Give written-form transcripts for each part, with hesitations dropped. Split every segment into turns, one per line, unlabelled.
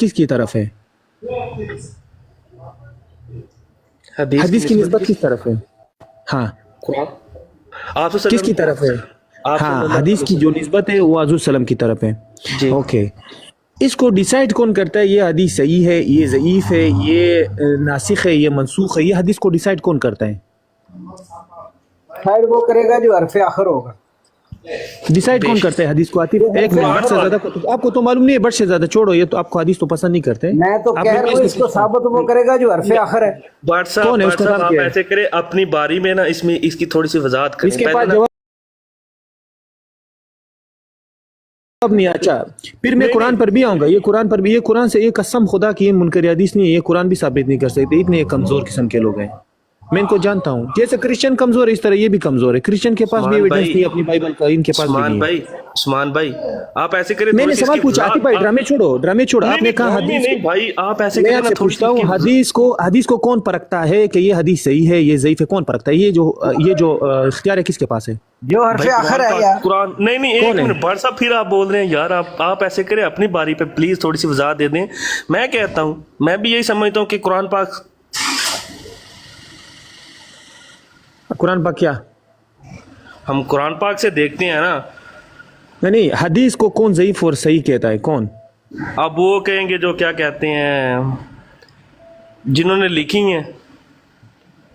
کس کی طرف ہے؟ حدیث کی نسبت کس طرف ہے؟ ہاں
آپ
کس کی طرف ہے؟ ہاں حدیث کی جو نسبت ہے وہ حضور وسلم کی طرف ہے.
جی
اوکے اس کو ڈیسائیڈ کون کرتا ہے یہ حدیث صحیح ہے یہ ضعیف ہے یہ ناسخ ہے یہ منسوخ ہے؟ یہ حدیث کو ڈیسائیڈ کون کرتا ہے؟
خیر وہ کرے گا جو حرف آخر ہوگا.
ڈیسائیڈ کون کرتا ہے حدیث کو؟ عاطف ایک منٹ بٹ سے زیادہ آپ کو تو معلوم نہیں ہے، بٹ سے زیادہ چھوڑو، یہ تو آپ کو حدیث تو پسند نہیں کرتے.
میں تو کہہ رہا ہوں اس کو ثابت وہ کرے گا جو حرف آخر ہے.
بٹ صاحب آپ ایسے کریں اپنی باری میں نا اس میں اس کی تھوڑی سی وضاحت کریں.
اس کے پاس جواب نہیں. اچھا پھر میں قرآن پر بھی آؤں گا. یہ قرآن پر بھی، یہ قرآن سے، یہ قسم خدا کی منکر حدیث نہیں ہے، یہ قرآن بھی ثابت نہیں کر سکتے. اتنے کمزور قسم کے لوگ ہیں، میں ان کو جانتا ہوں. جیسے کرسچن کمزور ہے اس طرح یہ بھی کمزور ہے. کرسچن کے پاس بھی ایویڈنس نہیں ہے اپنی بائبل کا، ان کے پاس بھی نہیں ہے.
عثمان بھائی آپ ایسے کریں.
میں نے سوال پوچھا عاطف بھائی، ڈرامے چھوڑو ڈرامے چھوڑو. آپ نے کہا حدیث،
نہیں بھائی آپ ایسے
میں
کریں
آپ
نا
سے
تھوڑی
پوچھتا ہوں حدیث کو کون پرکھتا ہے کہ یہ حدیث صحیح ہے یہ ضعیف ہے؟ کون پرکھتا ہے؟ یہ جو اختیار ہے کس کے پاس ہے؟
جو حرف آخر ہے یار.
قرآن نہیں ایک منٹ بھائی صاحب، پھر آپ بول رہے ہیں یار. آپ ایسے کریں اپنی باری پہ پلیز تھوڑی سی وضاحت دے دیں. میں کہتا ہوں، میں بھی یہی سمجھتا ہوں کہ قرآن پاک
کیا
ہم قرآن پاک سے دیکھتے ہیں نا.
نہیں حدیث کو کون ضعیف اور صحیح کہتا ہے؟ کون؟
اب وہ کہیں گے جو کیا کہتے ہیں جنہوں نے لکھی ہیں.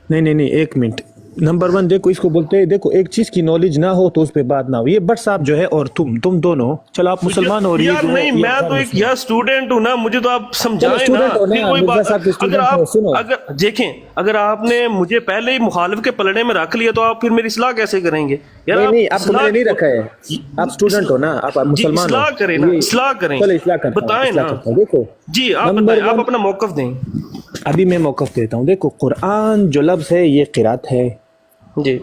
نہیں ایک منٹ. نمبر ون دیکھو اس کو بولتے ہیں، دیکھو ایک چیز کی نالج نہ ہو تو اس پہ بات نہ ہو. یہ بٹ صاحب جو ہے اور تم دونوں، چلو آپ مسلمان ہو رہی
یار نہیں، میں تو ایک یار اسٹوڈنٹ ہوں نا، مجھے تو آپ سمجھائیں نا. کوئی بات اگر دیکھیں، اگر آپ نے مجھے پہلے ہی مخالف کے پلڑے میں رکھ لیا تو آپ پھر میری اصلاح کیسے کریں گے یار؟
نہیں آپ کو میں نے نہیں رکھا ہے، آپ اسٹوڈنٹ ہو نا، آپ مسلمان ہو.
اصلاح کریں نا، اصلاح کریں،
چلو اصلاح کرتا ہوں،
بتائیں نا.
دیکھو
جی آپ بتائیں، آپ اپنا موقف دیں.
ابھی میں موقف دیتا ہوں. دیکھو قرآن جو لفظ ہے یہ قرات ہے.
جی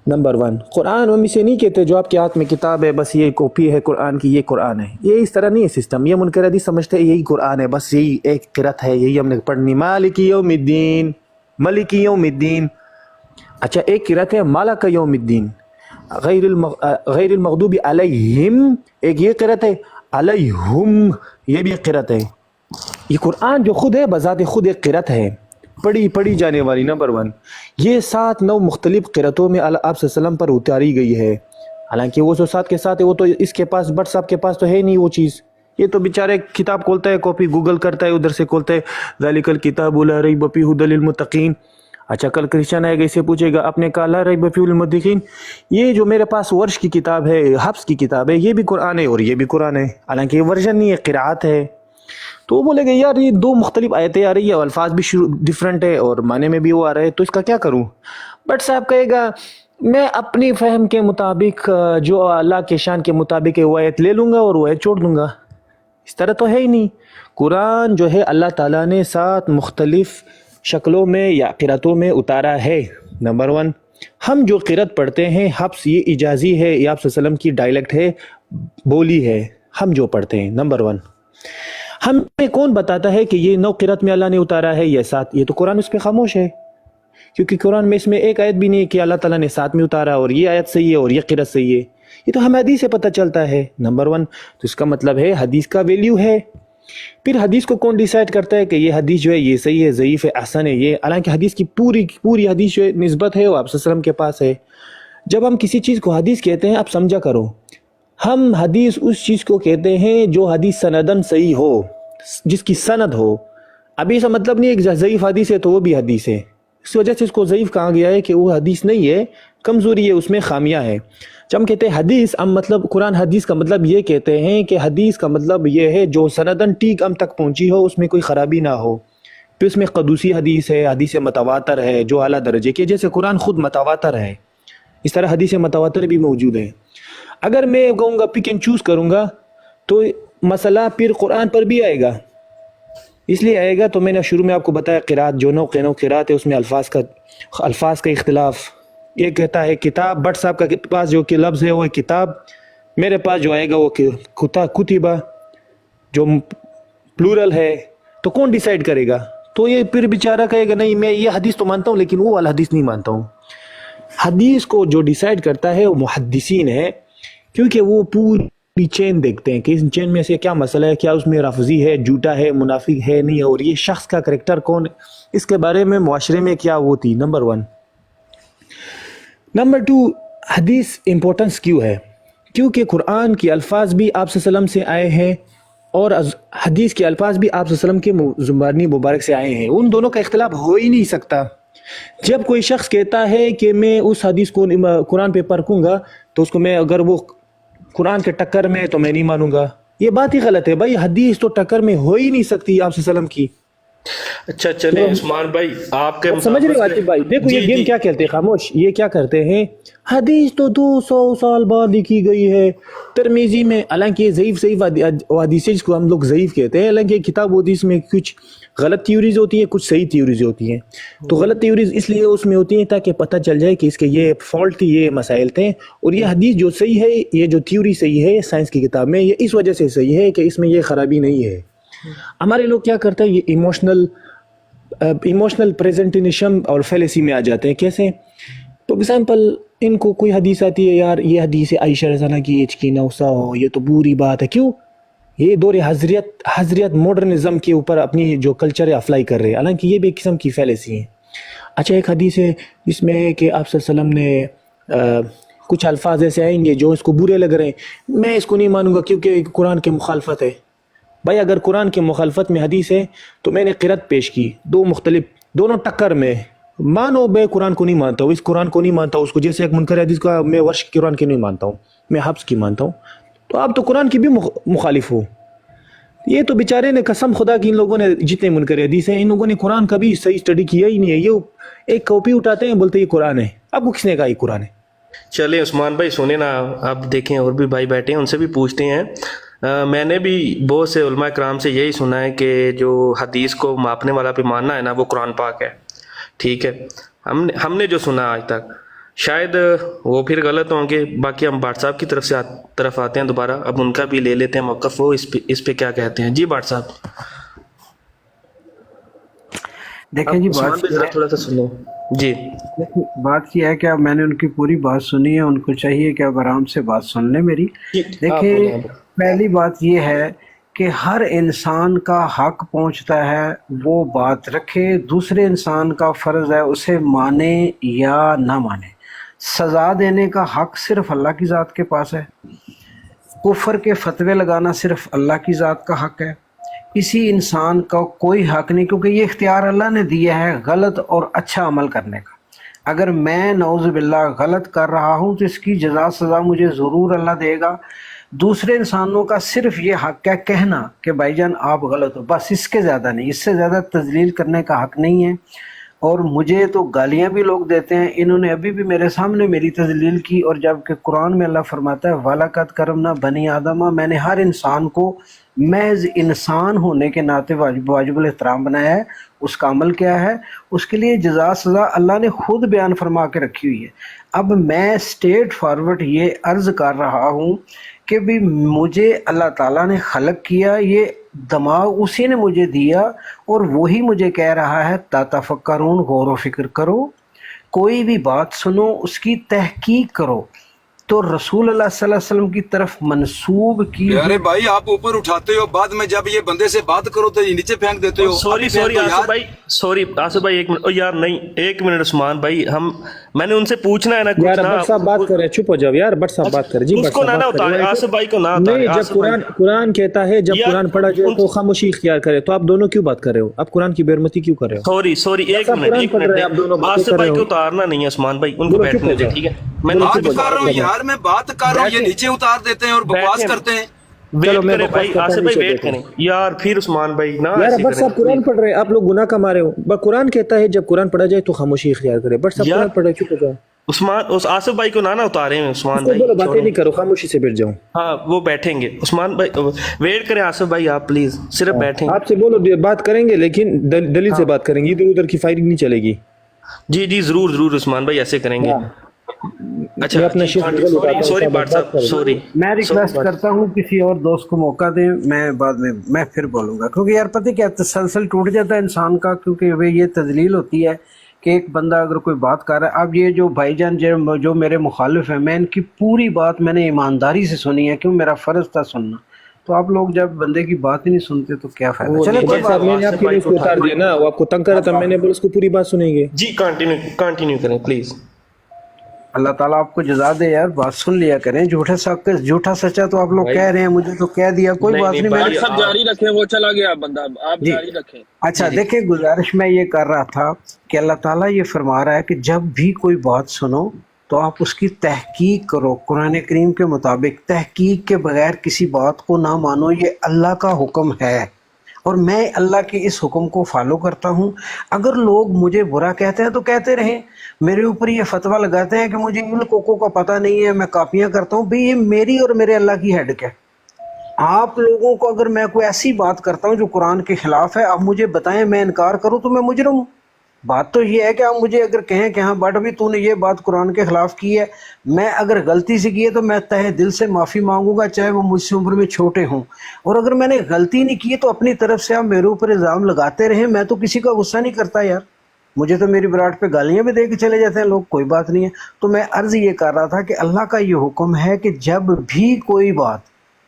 نمبر ون، قرآن ہم اسے نہیں کہتے جو آپ کے ہاتھ میں کتاب ہے بس یہ کاپی ہے قرآن کی، یہ قرآن ہے. یہ اس طرح نہیں ہے سسٹم. یہ منکر حدیث سمجھتے ہیں یہی قرآن ہے، بس یہی ایک قرات ہے، یہی ہم نے پڑھنی. مالک یوم الدین، ملک یوم الدین. اچھا ایک قرات ہے مالک یوم الدین، غیر المغضوب علیہم. ایک یہ قرات ہے علیہم، یہ بھی ایک قرات ہے. یہ قرآن جو خود ہے بذات خود ایک قرات ہے، پڑھی جانے والی. نمبر ون، یہ 7-9 مختلف قراتوں میں آپ صلی اللہ علیہ وسلم پر اتاری گئی ہے. حالانکہ وہ جو ساتھ کے ساتھ ہے وہ تو اس کے پاس، بٹ صاحب کے پاس تو ہے نہیں وہ چیز. یہ تو بیچارے کتاب کھولتا ہے، کاپی گوگل کرتا ہے، ادھر سے کھولتا ہے ذالک الکتاب لا ریب فیہ ھدی للمتقین. اچھا کل کرسچن آئے گا اسے پوچھے گا آپ نے کہا لا ریب فیہ للمتقین. یہ جو میرے پاس ورش کی کتاب ہے، حفص کی کتاب ہے، یہ بھی قرآن ہے اور یہ بھی قرآن ہے، حالانکہ یہ ورژن نہیں ہے، قرات ہے. تو وہ بولے گا یار یہ 2 مختلف آیتیں آ رہی ہے، الفاظ بھی ڈیفرنٹ ہے اور معنی میں بھی وہ آ رہے ہے، تو اس کا کیا کروں؟ بٹ صاحب کہے گا میں اپنی فہم کے مطابق جو اللہ کے شان کے مطابق ہے وہ آیت لے لوں گا اور وہ آیت چھوڑ دوں گا. اس طرح تو ہے ہی نہیں. قرآن جو ہے اللہ تعالیٰ نے 7 مختلف شکلوں میں یا قراتوں میں اتارا ہے. نمبر ون، ہم جو قرات پڑھتے ہیں حفص، یہ اجازی ہے، یہ آپ صلی اللہ علیہ وسلم کی ڈائلیکٹ ہے، بولی ہے، ہم جو پڑھتے ہیں. نمبر ون، ہمیں کون بتاتا ہے کہ یہ 9 قرات میں اللہ نے اتارا ہے یا 7؟ یہ تو قرآن اس پہ خاموش ہے، کیونکہ قرآن میں اس میں ایک آیت بھی نہیں ہے کہ اللہ تعالیٰ نے 7 میں اتارا اور یہ آیت صحیح ہے اور یہ قرات صحیح ہے. یہ تو ہمیں حدیث سے پتہ چلتا ہے. نمبر ون، تو اس کا مطلب ہے حدیث کا ویلیو ہے. پھر حدیث کو کون ڈیسائیڈ کرتا ہے کہ یہ حدیث جو ہے یہ صحیح ہے، ضعیف ہے، حسن ہے؟ یہ حالانکہ حدیث کی پوری حدیث جو ہے نسبت ہے وہ آپ صلی اللہ علیہ وسلم کے پاس ہے. جب ہم کسی چیز کو حدیث کہتے ہیں، آپ سمجھا کرو، ہم حدیث اس چیز کو کہتے ہیں جو حدیث سندن صحیح ہو، جس کی سند ہو. ابھی ایسا مطلب نہیں ہے کہ ضعیف حدیث ہے تو وہ بھی حدیث ہے. اس وجہ سے اس کو ضعیف کہا گیا ہے کہ وہ حدیث نہیں ہے، کمزوری ہے، اس میں خامیاں ہے. جب ہم کہتے ہیں حدیث، ہم مطلب قرآن حدیث کا مطلب یہ کہتے ہیں کہ حدیث کا مطلب یہ ہے جو سندن ٹھیک ہم تک پہنچی ہو، اس میں کوئی خرابی نہ ہو. پھر اس میں قدوسی حدیث ہے، حدیث متواتر ہے جو اعلیٰ درجے کی، جیسے قرآن خود متواتر ہے، اس طرح حدیث متواتر بھی موجود ہے. اگر میں کہوں گا پک اینڈ چوز کروں گا تو مسئلہ پھر قرآن پر بھی آئے گا. اس لیے آئے گا تو میں نے شروع میں آپ کو بتایا قرات جو 9 قرات ہے اس میں الفاظ کا اختلاف. یہ کہتا ہے کتاب، بٹ صاحب کا پاس جو کہ لفظ ہے وہ کتاب، میرے پاس جو آئے گا وہ کتبہ جو پلورل ہے. تو کون ڈیسائیڈ کرے گا؟ تو یہ پھر بیچارہ کہے گا نہیں میں یہ حدیث تو مانتا ہوں لیکن وہ والا حدیث نہیں مانتا ہوں. حدیث کو جو ڈیسائیڈ کرتا ہے وہ محدثین ہے، کیونکہ وہ پوری چین دیکھتے ہیں کہ اس چین میں سے کیا مسئلہ ہے, کیا اس میں رافضی ہے, جھوٹا ہے, منافق ہے, نہیں ہے, اور یہ شخص کا کریکٹر کون ہے, اس کے بارے میں معاشرے میں کیا وہ تھی. نمبر 1. نمبر 2, حدیث امپورٹنس کیوں ہے؟ کیونکہ قرآن کے الفاظ بھی آپ صلی اللہ علیہ وسلم سے آئے ہیں اور حدیث کے الفاظ بھی آپ صلی اللہ علیہ وسلم کے زبانی مبارک سے آئے ہیں, ان دونوں کا اختلاف ہو ہی نہیں سکتا. جب کوئی شخص کہتا ہے کہ میں اس حدیث کو قرآن پہ پرکھوں گا تو اس کو میں, اگر وہ قرآن کے ٹکر میں ہے تو میں نہیں مانوں گا, یہ بات ہی غلط ہے بھائی. حدیث تو ٹکر میں ہو ہی نہیں سکتی آپ صلی اللہ علیہ وسلم کی.
اچھا چلے عثمان بھائی, آپ کے
سمجھ رہے ہو عاطف بھائی؟ دیکھو یہ گیم کیا کہتے ہیں, خاموش, یہ کیا کرتے ہیں, حدیث تو 200 سال بعد لکھی گئی ہے ترمیزی میں, حالانکہ یہ ضعیف حدیث جس کو ہم لوگ ضعیف کہتے ہیں, حالانکہ کتاب حدیث میں کچھ غلط تھیوریز ہوتی ہیں, کچھ صحیح تھیوریز ہوتی ہیں. تو غلط تھیوریز اس لیے اس میں ہوتی ہیں تاکہ پتہ چل جائے کہ اس کے یہ فالٹ تھی, یہ مسائل تھے, اور یہ حدیث جو صحیح ہے, یہ جو تھیوری صحیح ہے سائنس کی کتاب میں, یہ اس وجہ سے صحیح ہے کہ اس میں یہ خرابی نہیں ہے. ہمارے لوگ کیا کرتے ہیں, یہ ایموشنل پریزنٹیشن اور فیلیسی میں آ جاتے ہیں. کیسے؟ تو ایگزامپل, ان کو کوئی حدیث آتی ہے, یار یہ حدیث عائشہ رضی اللہ عنہا کی ایج کی 9 ہو, یہ تو بری بات ہے. کیوں؟ یہ دور حضریت ماڈرنزم کے اوپر اپنی جو کلچر ہے اپلائی کر رہے ہیں, حالانکہ یہ بھی ایک قسم کی فیلیسی ہے. اچھا, ایک حدیث ہے جس میں ہے کہ آپ صلی اللہ علیہ وسلم نے کچھ الفاظ ایسے آئیں گے جو اس کو برے لگ رہے ہیں, میں اس کو نہیں مانوں گا کیونکہ قرآن کے مخالفت ہے. بھائی اگر قرآن کے مخالفت میں حدیث ہے تو میں نے قرأت پیش کی, دونوں ٹکر میں, مانو میں قرآن کو نہیں مانتا ہوں, اس قرآن کو نہیں مانتا ہوں, اس کو جیسے ایک منکر حدیث کا میں ورش قرآن کی نہیں مانتا ہوں, میں حفظ کی مانتا ہوں, تو آپ تو قرآن کی بھی مخالف ہو. یہ تو بیچارے نے قسم خدا کی, ان لوگوں نے جتنے منکر حدیث ہیں ان لوگوں نے قرآن کا بھی صحیح اسٹڈی کیا ہی نہیں ہے. یہ ایک کاپی اٹھاتے ہیں, بولتے یہ قرآن ہے. آپ کو کس نے کہا یہ قرآن ہے؟
چلے عثمان بھائی سنیں نا, آپ دیکھیں اور بھی بھائی بیٹھے ہیں, ان سے بھی پوچھتے ہیں. میں نے بھی بہت سے علماء کرام سے یہی سنا ہے کہ جو حدیث کو ماپنے والا پیمانہ ہے نا وہ قرآن پاک ہے. ٹھیک ہے, ہم نے جو سنا آج تک, شاید وہ پھر غلط ہوں گے. باقی ہم بھٹ صاحب کی طرف آتے ہیں دوبارہ, اب ان کا بھی لے لیتے ہیں موقف, وہ اس پہ کیا کہتے ہیں. جی بھٹ صاحب.
دیکھیں جی, بات
تھوڑا سا سنو. جی
بات یہ ہے کہ اب میں نے ان کی پوری بات سنی ہے, ان کو چاہیے کہ اب آرام سے بات سن لیں میری. دیکھیں, پہلی بات یہ ہے کہ ہر انسان کا حق پہنچتا ہے وہ بات رکھے, دوسرے انسان کا فرض ہے اسے مانے یا نہ مانے. سزا دینے کا حق صرف اللہ کی ذات کے پاس ہے, کفر کے فتوے لگانا صرف اللہ کی ذات کا حق ہے, کسی انسان کا کوئی حق نہیں, کیونکہ یہ اختیار اللہ نے دیا ہے غلط اور اچھا عمل کرنے کا. اگر میں نعوذ باللہ غلط کر رہا ہوں تو اس کی جزا سزا مجھے ضرور اللہ دے گا. دوسرے انسانوں کا صرف یہ حق ہے کہنا کہ بھائی جان آپ غلط ہو, بس اس کے زیادہ نہیں, اس سے زیادہ تذلیل کرنے کا حق نہیں ہے. اور مجھے تو گالیاں بھی لوگ دیتے ہیں, انہوں نے ابھی بھی میرے سامنے میری تذلیل کی, اور جب کہ قرآن میں اللہ فرماتا ہے وَلَقَدْ كَرَّمْنَا بَنِي آدَمَ, میں نے ہر انسان کو محض انسان ہونے کے ناطے واجب الاحترام بنایا ہے. اس کا عمل کیا ہے, اس کے لیے جزا سزا اللہ نے خود بیان فرما کے رکھی ہوئی ہے. اب میں اسٹیٹ فارورڈ یہ عرض کر رہا ہوں کہ بھی مجھے اللہ تعالیٰ نے خلق کیا, یہ دماغ اسی نے مجھے دیا, اور وہی مجھے کہہ رہا ہے تتفکرون, غور و فکر کرو, کوئی بھی بات سنو اس کی تحقیق کرو. تو رسول اللہ صلی اللہ علیہ وسلم کی طرف منسوب کی.
ارے بھائی آپ اوپر اٹھاتے ہو, بعد میں جب یہ بندے سے بات کرو تو یہ نیچے پھینک دیتے ہو.
سوری آصف بھائی ایک منٹ یار, نہیں ایک منٹ عثمان بھائی, میں نے ان سے پوچھنا ہے نا
یار. بٹ صاحب بات کر رہے ہیں, چپ ہو جاؤ یار. بٹ صاحب بات کریں, جی
اس کو نہ اتارے, آصف بھائی کو نہ اتارے.
جب قرآن کہتا ہے جب قرآن پڑھا جائے تو خاموشی اختیار کرے, تو آپ دونوں کیوں بات کر رہے ہو؟ آپ قرآن کی بےرحمتی کیوں کر رہے ہو؟
سوری ایک منٹ, آصف بھائی کو اتارنا نہیں ہے عثمان بھائی, ان کو بیٹھنے دیں. ٹھیک ہے, میں
بات کر رہا ہوں یار, میں بات کر رہا ہوں, یہ نیچے اتار دیتے ہیں اور بکواس کرتے ہیں.
ویٹ کریں بھائی, آصف بھائی ویٹ کریں یار. پھر عثمان بھائی نا
یار, بٹ صاحب قرآن پڑھ رہے ہیں, آپ لوگ گناہ کا مارے ہو. قرآن کہتا ہے جب قرآن پڑھا جائے تو خاموشی اختیار کرے. بٹ صاحب قرآن پڑھ رہے, چپ ہو جاؤ.
اس آصف بھائی کو نہ اتارے ہیں عثمان بھائی,
باتیں نہیں کرو, خاموشی سے بیٹھ جاؤ.
ہاں وہ بیٹھیں گے. عثمان بھائی ویٹ کریں, آصف بھائی آپ پلیز صرف بیٹھیں.
آپ سے بولو بات کریں گے لیکن دلیل سے بات کریں گے, ادھر ادھر کی فائرنگ نہیں چلے گی.
جی ضرور عثمان بھائی ایسے کریں گے. اچھا سوری بات صاحب, سوری.
میں ریکویسٹ کرتا ہوں کسی اور دوست کو موقع دیں, میں بعد میں پھر بولوں گا, کیونکہ یار پتہ کیا تسلسل ٹوٹ جاتا ہے انسان کا, کیونکہ یہ تذلیل ہوتی ہے کہ ایک بندہ اگر کوئی بات کر رہا ہے، اب یہ جو بھائی جان جو میرے مخالف ہیں، میں ان کی پوری بات میں نے ایمانداری سے سنی ہے، کیوں میرا فرض تھا سننا. تو آپ لوگ جب بندے کی بات ہی نہیں سنتے تو کیا فائدہ. چلے کوئی
صاحب میں نے آپ کے لیے اس کو اتار دیا نا، وہ آپ کو تنگ کر رہا تھا، میں نے بولا اس کو پوری بات سنیں گے.
جی کنٹینیو کریں پلیز.
اللہ تعالیٰ آپ کو جزا دے یار، بات سن لیا کریں. جھوٹا سچا تو آپ لوگ کہہ رہے ہیں، مجھے تو کہہ دیا، کوئی بات نہیں. میں نے
سب جاری رکھیں، وہ چلا گیا بندہ، آپ جاری رکھیں.
اچھا دیکھیں، گزارش میں یہ کر رہا تھا کہ اللہ تعالیٰ یہ فرما رہا ہے کہ جب بھی کوئی بات سنو تو آپ اس کی تحقیق کرو، قرآن کریم کے مطابق. تحقیق کے بغیر کسی بات کو نہ مانو، یہ اللہ کا حکم ہے اور میں اللہ کے اس حکم کو فالو کرتا ہوں. اگر لوگ مجھے برا کہتے ہیں تو کہتے رہیں، میرے اوپر یہ فتویٰ لگاتے ہیں کہ مجھے ان کوکوں کا پتہ نہیں ہے، میں کاپیاں کرتا ہوں. بھئی یہ میری اور میرے اللہ کی ہیڈک ہے. آپ لوگوں کو اگر میں کوئی ایسی بات کرتا ہوں جو قرآن کے خلاف ہے، آپ مجھے بتائیں، میں انکار کروں تو میں مجرم ہوں. بات تو یہ ہے کہ آپ مجھے اگر کہیں کہ ہاں بٹ بھی تو نے یہ بات قرآن کے خلاف کی ہے، میں اگر غلطی سے کی ہے تو میں تہہ دل سے معافی مانگوں گا، چاہے وہ مجھ سے عمر میں چھوٹے ہوں. اور اگر میں نے غلطی نہیں کی تو اپنی طرف سے آپ میرے اوپر الزام لگاتے رہیں، میں تو کسی کا غصہ نہیں کرتا یار. مجھے تو میری براٹ پہ گالیاں بھی دے کے چلے جاتے ہیں لوگ، کوئی بات نہیں ہے. تو میں عرض یہ کر رہا تھا کہ اللہ کا یہ حکم ہے کہ جب بھی کوئی بات،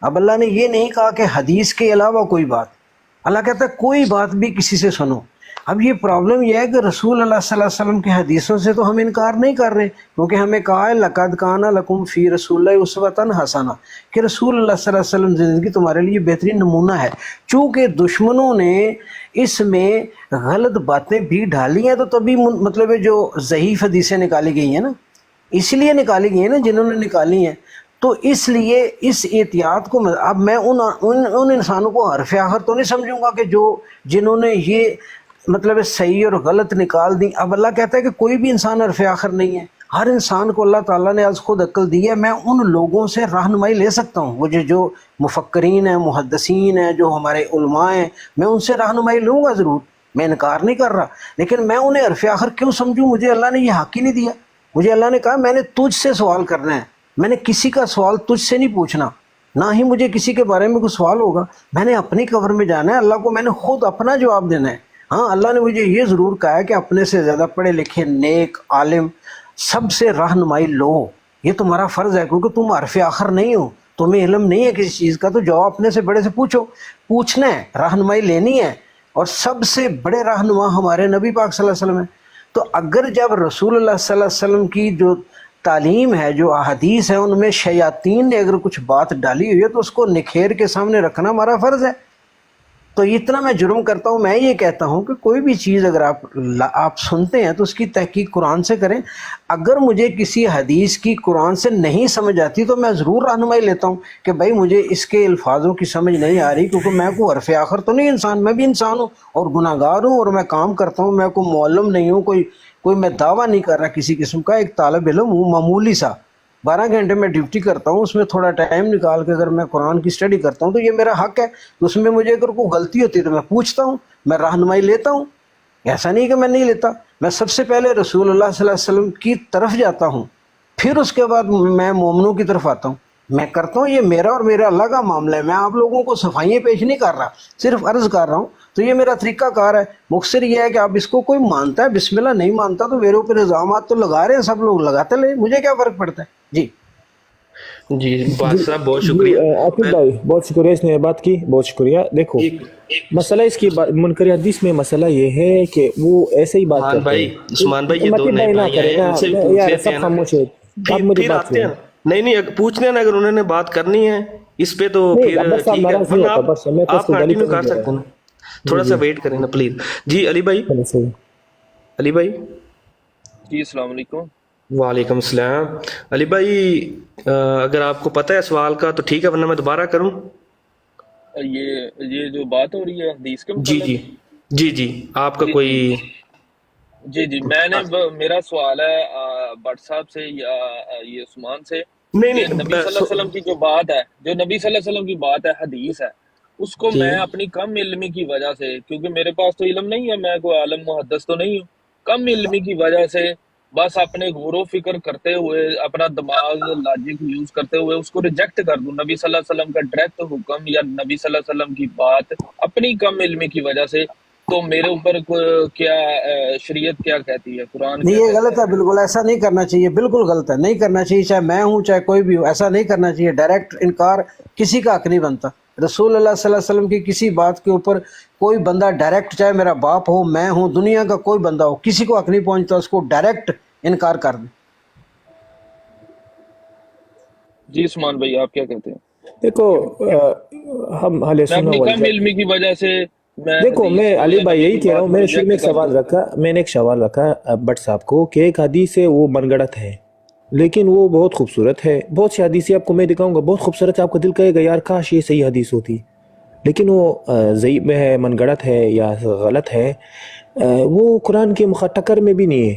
اب اللہ نے یہ نہیں کہا کہ حدیث کے علاوہ کوئی بات، اللہ کہتا ہے کوئی بات بھی کسی سے سنو. اب یہ پرابلم یہ ہے کہ رسول اللہ صلی اللہ علیہ وسلم کی حدیثوں سے تو ہم انکار نہیں کر رہے، کیونکہ ہمیں کہا ہے لَقَدْ كَانَ لَكُمْ فِي رَسُولِ اللَّهِ أُسْوَةٌ حَسَنَةٌ، کہ رسول اللہ صلی اللہ علیہ وسلم زندگی تمہارے لیے بہترین نمونہ ہے. چونکہ دشمنوں نے اس میں غلط باتیں بھی ڈالی ہیں تو تبھی مطلب جو ضعیف حدیثیں نکالی گئی ہیں نا، اس لیے نکالی گئی ہیں نا جنہوں نے نکالی ہیں. تو اس لیے اس احتیاط کو اب میں ان انسانوں کو حرف آخر تو نہیں سمجھوں گا کہ جنہوں نے یہ مطلب صحیح اور غلط نکال دی. اب اللہ کہتا ہے کہ کوئی بھی انسان حرف آخر نہیں ہے، ہر انسان کو اللہ تعالیٰ نے آج خود عقل دی ہے. میں ان لوگوں سے رہنمائی لے سکتا ہوں، وہ جو مفکرین ہیں، محدثین ہیں، جو ہمارے علماء ہیں، میں ان سے رہنمائی لوں گا ضرور، میں انکار نہیں کر رہا. لیکن میں انہیں حرف آخر کیوں سمجھوں؟ مجھے اللہ نے یہ حق ہی نہیں دیا. مجھے اللہ نے کہا میں نے تجھ سے سوال کرنا ہے، میں نے کسی کا سوال تجھ سے نہیں پوچھنا، نہ ہی مجھے کسی کے بارے میں کوئی سوال ہوگا. میں نے اپنی قبر میں جانا ہے، اللہ کو میں نے خود اپنا جواب دینا ہے. ہاں اللہ نے مجھے یہ ضرور کہا ہے کہ اپنے سے زیادہ پڑھے لکھے نیک عالم سب سے رہنمائی لو، یہ تمہارا فرض ہے، کیونکہ تم حرف آخر نہیں ہو، تمہیں علم نہیں ہے کسی چیز کا، تو جاؤ اپنے سے بڑے سے پوچھو. پوچھنا ہے، رہنمائی لینی ہے. اور سب سے بڑے رہنما ہمارے نبی پاک صلی اللہ علیہ وسلم ہیں. تو اگر جب رسول اللہ صلی اللہ علیہ وسلم کی جو تعلیم ہے، جو احادیث ہے، ان میں شیاطین نے اگر کچھ بات ڈالی ہوئی ہے تو اس کو نکھیر کے سامنے رکھنا ہمارا فرض ہے. تو اتنا میں جرم کرتا ہوں. میں یہ کہتا ہوں کہ کوئی بھی چیز اگر آپ سنتے ہیں تو اس کی تحقیق قرآن سے کریں. اگر مجھے کسی حدیث کی قرآن سے نہیں سمجھ آتی تو میں ضرور رہنمائی لیتا ہوں کہ بھائی مجھے اس کے الفاظوں کی سمجھ نہیں آ رہی، کیونکہ میں کوئی حرف آخر تو نہیں انسان، میں بھی انسان ہوں اور گناہ گار ہوں اور میں کام کرتا ہوں. میں کوئی معلم نہیں ہوں، کوئی میں دعویٰ نہیں کر رہا کسی قسم کا، ایک طالب علم ہوں معمولی سا. 12 گھنٹے میں ڈیوٹی کرتا ہوں، اس میں تھوڑا ٹائم نکال کے اگر میں قرآن کی اسٹڈی کرتا ہوں تو یہ میرا حق ہے. اس میں مجھے اگر کوئی غلطی ہوتی ہے تو میں پوچھتا ہوں، میں رہنمائی لیتا ہوں. ایسا نہیں کہ میں نہیں لیتا. میں سب سے پہلے رسول اللہ صلی اللہ علیہ وسلم کی طرف جاتا ہوں، پھر اس کے بعد میں مومنوں کی طرف آتا ہوں. میں کرتا ہوں، یہ میرا اور میرا اللہ کا معاملہ ہے. میں آپ لوگوں کو صفائیاں پیش نہیں کر رہا، صرف عرض کر رہا ہوں. تو یہ میرا طریقہ کار ہے. مختصر یہ ہے کہ آپ اس کو کوئی مانتا ہے بسم اللہ، نہیں مانتا تو میرے اوپر الزامات تو لگا رہے ہیں سب لوگ، لگاتے لیں، مجھے کیا فرق پڑتا ہے. جی
بات صاحب بہت شکریہ
عاطف بھائی، بہت شکریہ، اس نے بات کی، بہت شکریہ. دیکھو مسئلہ اس کی منکر حدیث میں مسئلہ یہ ہے کہ وہ ایسے ہی بات کرتے ہیں.
عثمان بھائی یہ دو نئے بھائی ہیں، ان سے پوچھ لیتے ہیں نا، پھر آتے ہیں. نہیں پوچھتے ہیں نا، اگر انہوں نے بات کرنی ہے اس پہ تو پھر ٹھیک ہے، ورنہ آپ کنٹینیو کر سکتے ہیں. تھوڑا سا ویٹ کریں نا پلیز. جی علی بھائی.
جی السلام علیکم.
وعلیکم السلام. علی بھائی اگر آپ کو پتہ ہے سوال کا تو ٹھیک ہے، ورنہ میں دوبارہ کروں.
یہ جو بات ہو رہی ہے حدیث کے متعلق،
جی آپ کا کوئی؟
جی میں نے میرا سوال ہے بٹ صاحب سے یا یہ عثمان سے.
نہیں
نبی صلی اللہ علیہ وسلم کی جو بات ہے، جو نبی صلی اللہ علیہ وسلم کی بات ہے، حدیث ہے، اس کو میں اپنی کم علمی کی وجہ سے، کیونکہ میرے پاس تو علم نہیں ہے، میں کوئی عالم محدث تو نہیں ہوں، کم علمی کی وجہ سے بس اپنے غور و فکر کرتے ہوئے، اپنا دماغ لاجک یوز کرتے ہوئے اس کو ریجیکٹ کر دوں. نبی صلی اللہ علیہ وسلم کا ڈائریکٹ حکم یا نبی صلی اللہ علیہ وسلم کی بات اپنی کم علمی کی وجہ سے تو میرے اوپر کیا شریعت کیا کہتی ہے، قرآن
نہیں
کیا
یہ
کہتا
غلط ہے، بالکل ایسا نہیں کرنا چاہیے، بالکل غلط ہے، نہیں کرنا چاہیے، چاہے میں ہوں چاہے کوئی بھی ہو، ایسا نہیں کرنا چاہیے، ڈائریکٹ انکار کسی کا حق نہیں بنتا۔ رسول اللہ صلی اللہ علیہ وسلم کی کسی بات کے اوپر کوئی بندہ ڈائریکٹ، چاہے میرا باپ ہو، میں ہوں، دنیا کا کوئی بندہ ہو، کسی کو حق نہیں پہنچتا اس کو ڈائریکٹ انکار کر دیں۔
جی عثمان بھائی آپ کیا کہتے ہیں؟
دیکھو ہم اہل
میں
سنت
اپنی کم
والجماعت،
علمی کی وجہ سے میں
دیکھو میں
حدیث کو
علی
یا
بھائی
نبی
یہی
کی
کہہ رہا
بات
ہوں،
کو
میں نے شروع میں
ریجیکٹ کر دوں؟
ایک سوال رکھا بٹ صاحب کو کہ ایک حدیث ہے وہ من گڑت ہے لیکن وہ بہت خوبصورت ہے، بہت سی حدیثیں آپ کو میں دکھاؤں گا بہت خوبصورت ہے، آپ کا دل کہے گا یار کاش یہ صحیح حدیث ہوتی، لیکن وہ ضعیف ہے، من گڑت ہے یا غلط ہے، وہ قرآن کے ٹکر میں بھی نہیں ہے،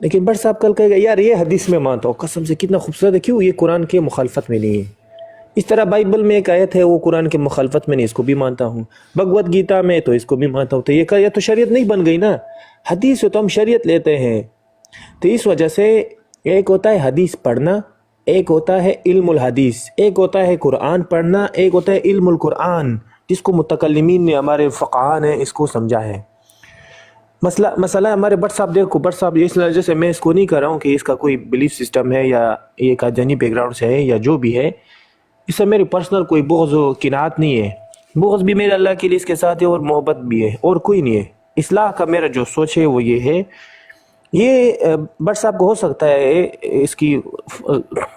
لیکن بٹ صاحب کل کہے گا یار یہ حدیث میں مانتا ہوں، قسم سے کتنا خوبصورت ہے، کیوں؟ یہ قرآن کے مخالفت میں نہیں ہے۔ اس طرح بائبل میں ایک آیت ہے وہ قرآن کے مخالفت میں نہیں، اس کو بھی مانتا ہوں، بھگوت گیتا میں تو اس کو بھی مانتا ہوں، تو یہ تو شریعت نہیں بن گئی نا، حدیث سے تو ہم شریعت لیتے ہیں۔ تو اس وجہ سے ایک ہوتا ہے حدیث پڑھنا، ایک ہوتا ہے علم الحدیث، ایک ہوتا ہے قرآن پڑھنا، ایک ہوتا ہے علم القرآن، جس کو متکلمین نے، ہمارے فقہاء نے اس کو سمجھا ہے۔ مسئلہ ہمارے بٹ صاحب، دیکھو بٹ صاحب اس وجہ سے میں اس کو نہیں کر رہا ہوں کہ اس کا کوئی بلیف سسٹم ہے یا یہ قادیانی بیک گراؤنڈ سے ہے یا جو بھی ہے، اس سے میری پرسنل کوئی بغض و کنات نہیں ہے، بغض بھی میرے اللہ کے لیے اس کے ساتھ ہے اور محبت بھی ہے اور کوئی نہیں ہے۔ اصلاح کا میرا جو سوچ ہے وہ یہ ہے، یہ بٹ صاحب کو ہو سکتا ہے اس کی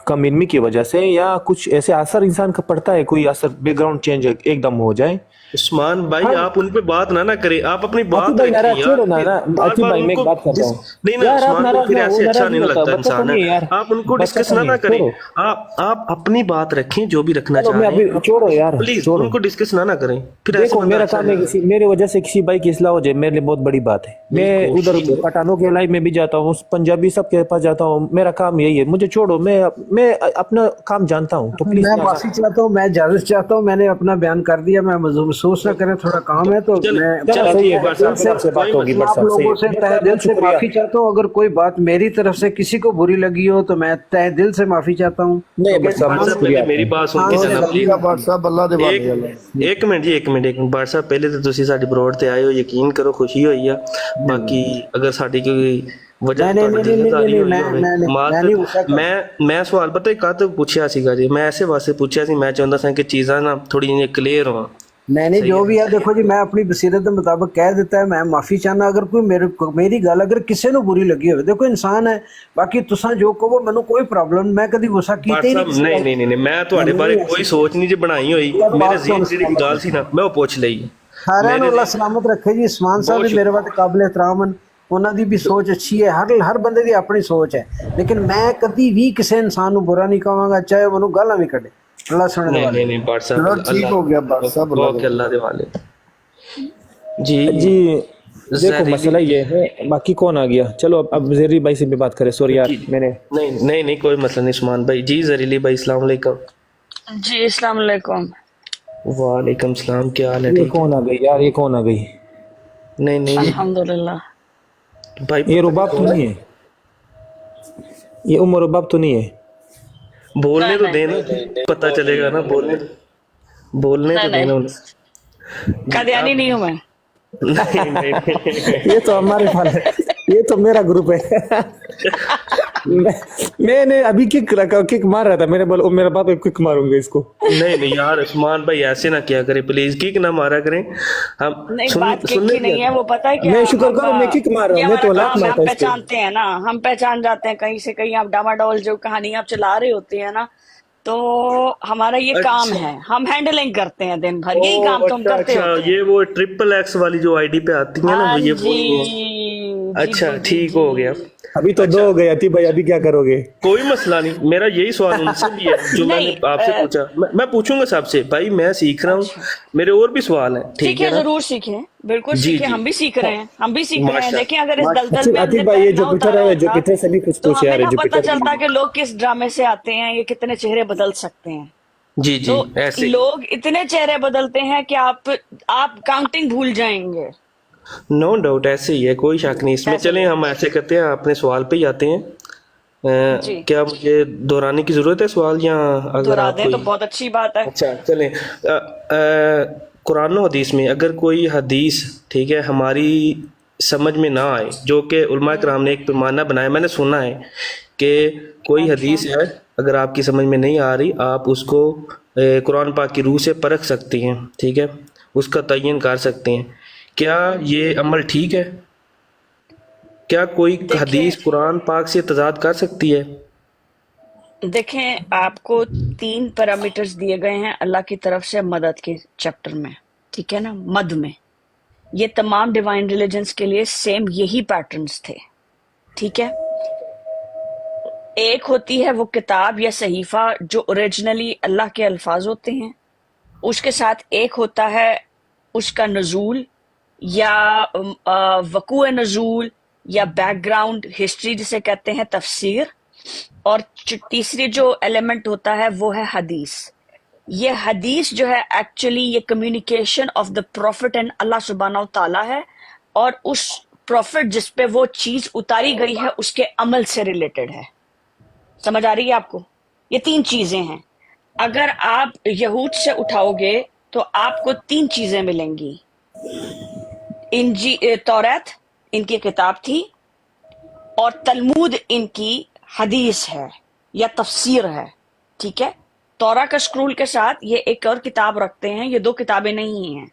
کم علمی کی وجہ سے یا کچھ ایسے اثر انسان کا پڑتا ہے، کوئی اثر بیک گراؤنڈ چینج ایک دم ہو جائے۔
عثمان بھائی آپ ان پہ بات نہ کریں، آپ اپنی
عاطف
بات
بھائی
رکھیں
ناراض
یار،
چھوڑو نا،
بار
عاطف
بار
بھائی
ان
میں
کو
ایک بات کر رہا ہوں
نہیں نا
یار، آپ
عثمان بھائی
ناراض
پھر
نہ،
ایسے
وہ
اچھا
ناراض
نہیں
نہیں ہوتا،
لگتا
بچہ تو
انسان ہے،
نہیں ہے یار،
آپ ان کو
بچہ
ڈسکس
تو نہیں
نہ
ہے،
کریں،
چھوڑو،
آپ اپنی بات رکھیں جو بھی رکھنا
چلو
چاہ
میں
رہے
ابھی
ہیں،
چھوڑو یار،
پلیز
چھوڑو۔
ان کو ڈسکس نہ کریں، پھر ایسے
دیکھو
بندہ
میرا
اچھا
کام
نہیں
ہے
لگتا۔
میرے وجہ سے کسی بھائی کی اصلاح ہو جائے، میرے لیے بہت بڑی بات ہے،
میری
میں ادھر
کوشش ہے،
پٹھانوں کے لائف میں بھی جاتا ہوں، پنجابی سب کے پاس جاتا ہوں، میرا کام یہی ہے، مجھے چھوڑو، میں اپنا کام جانتا ہوں، تو پلیز
میں معافی چاہتا ہوں، میں اجازت چاہتا ہوں، میں نے اپنا بیان کر دیا، میں محسوس نہ کریں، تھوڑا کام ہے تو
چلیں
میں
چلو
چلیں
صحیح
ٹھیک
ہے
ہے
بٹ
بٹ
صاحب،
صاحب،
پھر آپ سے
کوئی
بات ہوگی
مسئلہ
بٹ
آپ
صاحب، صحیح
لوگوں سے
ہے،
تہ دل
بہت
سے
شکریہ۔
معافی چاہتا ہوں، اگر کوئی بات میری طرف سے کسی کو بری لگی ہو تو میں تہ دل سے معافی چاہتا ہوں،
نہیں بٹ صاحب
بٹ
بہت
صاحب
شکریہ
پہلے
آپ
میری
کا۔
بات سن کے
خان سے
جانا
غلطی
پلیز،
نہ کی۔
ایک منٹ جی، ایک منٹ بٹ صاحب پہلے تو تسی ساڈی بروڈ تے آئے ہو، یقین کرو خوشی ہوئی ہے، باقی اگر ساڈی کوئی وجہ
نہیں
تو
نہیں
تہاڈی
نہیں نہیں
ذمہ
نہیں
داری
نہیں
ہوئی ہوے
میں نہیں غصہ کر،
میں سوال پتہ کد پوچھیا سیگا جی، میں ایسے واسطے پوچھیا سی، میں چاہندا سا کہ چیزاں نا تھوڑی جی کلیئر ہوں،
میں نے
صحیح
جو بھی
ہے
ہے دیکھو جی، میں اپنی بصیرت کے مطابق کہہ دیتا ہے، میں معافی چاہنا، اگر کوئی میری گل اگر کسی نو بری لگی ہوئے، دیکھو انسان ہے، باقی تساں جو کہو مینوں کوئی پرابلم، میں کدی غصہ
بٹ
کیتے ہی نہیں
صاحب
کسی
نہیں
گل
نہیں نہیں میں
میں
تہاڈے بارے
نہیں
کوئی
ایسی
سوچ نہیں جی بنائی ہوئی،
یار
میرے
بات
ذہن
سن
چ جہی گل سی نا میں وہ پوچھ لئی،
سارے
میرے
اللہ
ذہن
سلامت رکھے جی، عثمان صاحب
بہت
بھی میرے
شکریہ،
واسطے قابل احترام ہیں، انہاں دی بھی سوچ اچھی ہے، ہر بندے دی اپنی سوچ ہے، لیکن میں کدی بھی کسی انسان نو برا نہیں کہاں گا، چاہے وہ گالاں بھی کڈے، اللہ سنے دے
نہیں
والے۔
نہیں نہیں بٹ صاحب اللہ اوکے اللہ دے والے جی
جی دیکھو
زہریلی
مسئلہ یہ ہے، باقی کون آ گیا، چلو اب زہری بھائی سے بھی بات کریں، سوری یار
جی
میں نے،
نہیں نہیں نہیں کوئی مسئلہ نہیں عثمان بھائی جی، زہریلی بھائی السلام علیکم۔
جی السلام علیکم۔
وعلیکم السلام، کیا حال ہے؟
یہ
ٹھیک ہے؟
کون آ گئی یار، یہ کون آ گئی؟
نہیں نہیں
الحمدللہ۔
بھائی
یہ
پتہ نہیں
رباب تو
کون
نہیں ہے، یہ رباب تو نہیں ہے؟
بولنے
نہیں
تو
نہیں
دینا، پتہ چلے گا نا، بولنے تو
نہیں نہیں،
دینا انہیں،
قادیانی
آپ
نہیں ہوں میں۔
نہیں نہیں
یہ تو ہمارے پاس ہے، یہ تو میرا گروپ ہے، میں نے ابھی کک مار رہا تھا، میں نے بولا میرا باپ کک ماروں گا اس کو۔
نہیں نہیں یار عثمان بھائی ایسے نہ کیا کریں پلیز، کیک نہ مارا کریں، ہم
نہیں بات کک
سننے
کی نہیں ہے، وہ پتہ ہے کیا،
میں شکر
ہم
کروں میں کک مار رہا
یہ
ہوں، میں
ہمارا
تو لاکھ
کام ہے، ہم
مارتا اس کو۔
پہچانتے ہیں نا، ہم پہچان جاتے ہیں کہیں سے کہیں، آپ ڈاما ڈول جو کہانی آپ چلا رہے ہوتے ہیں نا، تو ہمارا یہ کام
اچھا
ہے، ہم ہینڈلنگ کرتے ہیں دن بھر، یہی
او
کام تو ہم
اچھا
کرتے
اچھا،
ہوتے ہیں۔
یہ وہ ٹرپل ایکس والی جو آئی ڈی پہ آتی ہیں نا،
ہاں
وہ یہ
جی
وہی ہیں،
جی
اچھا
جی جی
ٹھیک
جی۔
ہو گیا،
ابھی تو دو
اچھا
ہو گئے، عتیق بھائی ابھی کیا کرو گے؟
کوئی مسئلہ نہیں، میرا یہی سوال ان سے بھی ہے جو میں نے
نہیں
آپ سے پوچھا، میں پوچھوں گا سب سے، بھائی میں سیکھ رہا ہوں،
اچھا
میرے اور بھی سوال ہیں، ٹھیک ہے
سیکھیں،
نا؟
ضرور سیکھیں، بالکل
جی
سیکھیں،
جی
ہم بھی سیکھ رہے ہیں، ہم بھی سیکھ رہے ہیں،
ماشاء
دیکھیں اگر اس دلدل میں ہم
عتیق
نے
بھائی
پیر
یہ
نہ
جوپیٹر
اتارا
ہے،
ہوتا
جوپیٹر سے بھی کچھ
تو
پوچھے
ہمیں
یار،
نہ پتہ
جوپیٹر۔
چلتا کہ لوگ کس ڈرامے سے آتے ہیں، یہ کتنے چہرے بدل سکتے ہیں،
جی جی
تو
ایسے
لوگ اتنے چہرے بدلتے ہیں کہ آپ کاؤنٹنگ بھول جائیں گے،
نو ڈاؤٹ ایسے ہی ہے، کوئی شک نہیں اس میں،
ایسے
چلیں
ہی
ہم ایسے کرتے ہیں، اپنے سوال پہ ہی آتے ہیں،
جی
کیا مجھے دہرانے کی ضرورت ہے سوال، یا اگر
دہرا
آپ
دیں تو
کوئی،
بہت اچھی بات ہے۔
اچھا چلیں، قرآن و حدیث میں اگر کوئی حدیث ٹھیک ہے ہماری سمجھ میں نہ آئے، جو کہ علماء کرام نے ایک پیمانہ بنایا، میں نے سنا ہے کہ کوئی حدیث ہے اگر آپ کی سمجھ میں نہیں آ رہی، آپ اس کو قرآن پاک کی روح سے پرکھ سکتی ہیں، ٹھیک ہے، اس کا تعین کر سکتے ہیں۔ کیا یہ عمل ٹھیک ہے؟ کیا کوئی حدیث قرآن پاک سے تضاد کر سکتی ہے؟
دیکھیں، آپ کو 3 پیرامیٹرز دیے گئے ہیں اللہ کی طرف سے مدد کے چیپٹر میں، ٹھیک ہے نا، مد میں۔ یہ تمام ڈیوائن ریلیجنز کے لیے سیم یہی پیٹرنز تھے، ٹھیک ہے۔ ایک ہوتی ہے وہ کتاب یا صحیفہ جو اوریجنلی اللہ کے الفاظ ہوتے ہیں، اس کے ساتھ ایک ہوتا ہے اس کا نزول یا وقوع نزول یا بیک گراؤنڈ ہسٹری جسے کہتے ہیں تفسیر، اور تیسری جو ایلیمنٹ ہوتا ہے وہ ہے حدیث۔ یہ حدیث جو ہے ایکچولی یہ communication of the prophet and اللہ سبحانہ و تعالیٰ ہے، اور اس پروفٹ جس پہ وہ چیز اتاری گئی ہے اس کے عمل سے ریلیٹڈ ہے۔ سمجھ آ رہی ہے آپ کو؟ یہ 3 چیزیں ہیں۔ اگر آپ یہود سے اٹھاؤ گے تو آپ کو 3 چیزیں ملیں گی۔ توریت ان کی کتاب تھی، اور تلمود ان کی حدیث ہے یا تفسیر ہے، ٹھیک ہے۔ تورا کا اسکرول کے ساتھ یہ ایک اور کتاب رکھتے ہیں، یہ 2 کتابیں نہیں ہیں،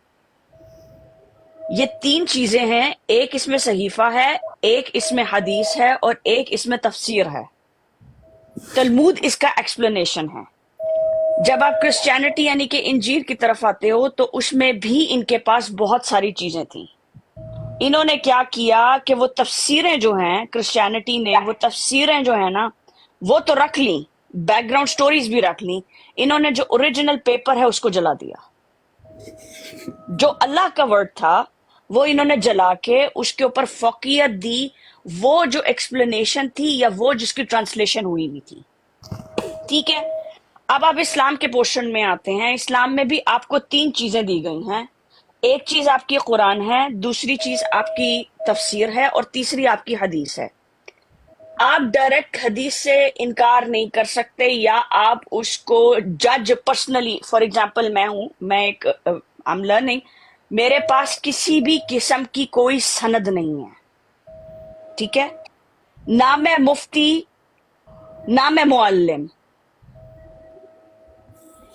یہ 3 چیزیں ہیں۔ ایک اس میں صحیفہ ہے، ایک اس میں حدیث ہے، اور ایک اس میں تفسیر ہے۔ تلمود اس کا ایکسپلینیشن ہے۔ جب آپ کرسچینٹی یعنی کہ انجیل کی طرف آتے ہو تو اس میں بھی ان کے پاس بہت ساری چیزیں تھیں۔ انہوں نے کیا کیا کہ وہ تفسیریں جو ہیں، کرسچینٹی نے وہ تفسیریں جو ہیں نا وہ تو رکھ لیں، بیک گراؤنڈ سٹوریز بھی رکھ لیں، انہوں نے جو اوریجنل پیپر ہے اس کو جلا دیا۔ جو اللہ کا ورڈ تھا وہ انہوں نے جلا کے اس کے اوپر فوقیت دی، وہ جو ایکسپلینیشن تھی یا وہ جس کی ٹرانسلیشن ہوئی ہوئی تھی، ٹھیک ہے۔ اب آپ اسلام کے پورشن میں آتے ہیں۔ اسلام میں بھی آپ کو 3 چیزیں دی گئی ہیں۔ ایک چیز آپ کی قرآن ہے، دوسری چیز آپ کی تفسیر ہے، اور تیسری آپ کی حدیث ہے۔ آپ ڈائریکٹ حدیث سے انکار نہیں کر سکتے، یا آپ اس کو جج پرسنلی، فار ایگزامپل میں ایک I'm learning، میرے پاس کسی بھی قسم کی کوئی سند نہیں ہے، ٹھیک ہے، نہ میں مفتی نہ میں معلم،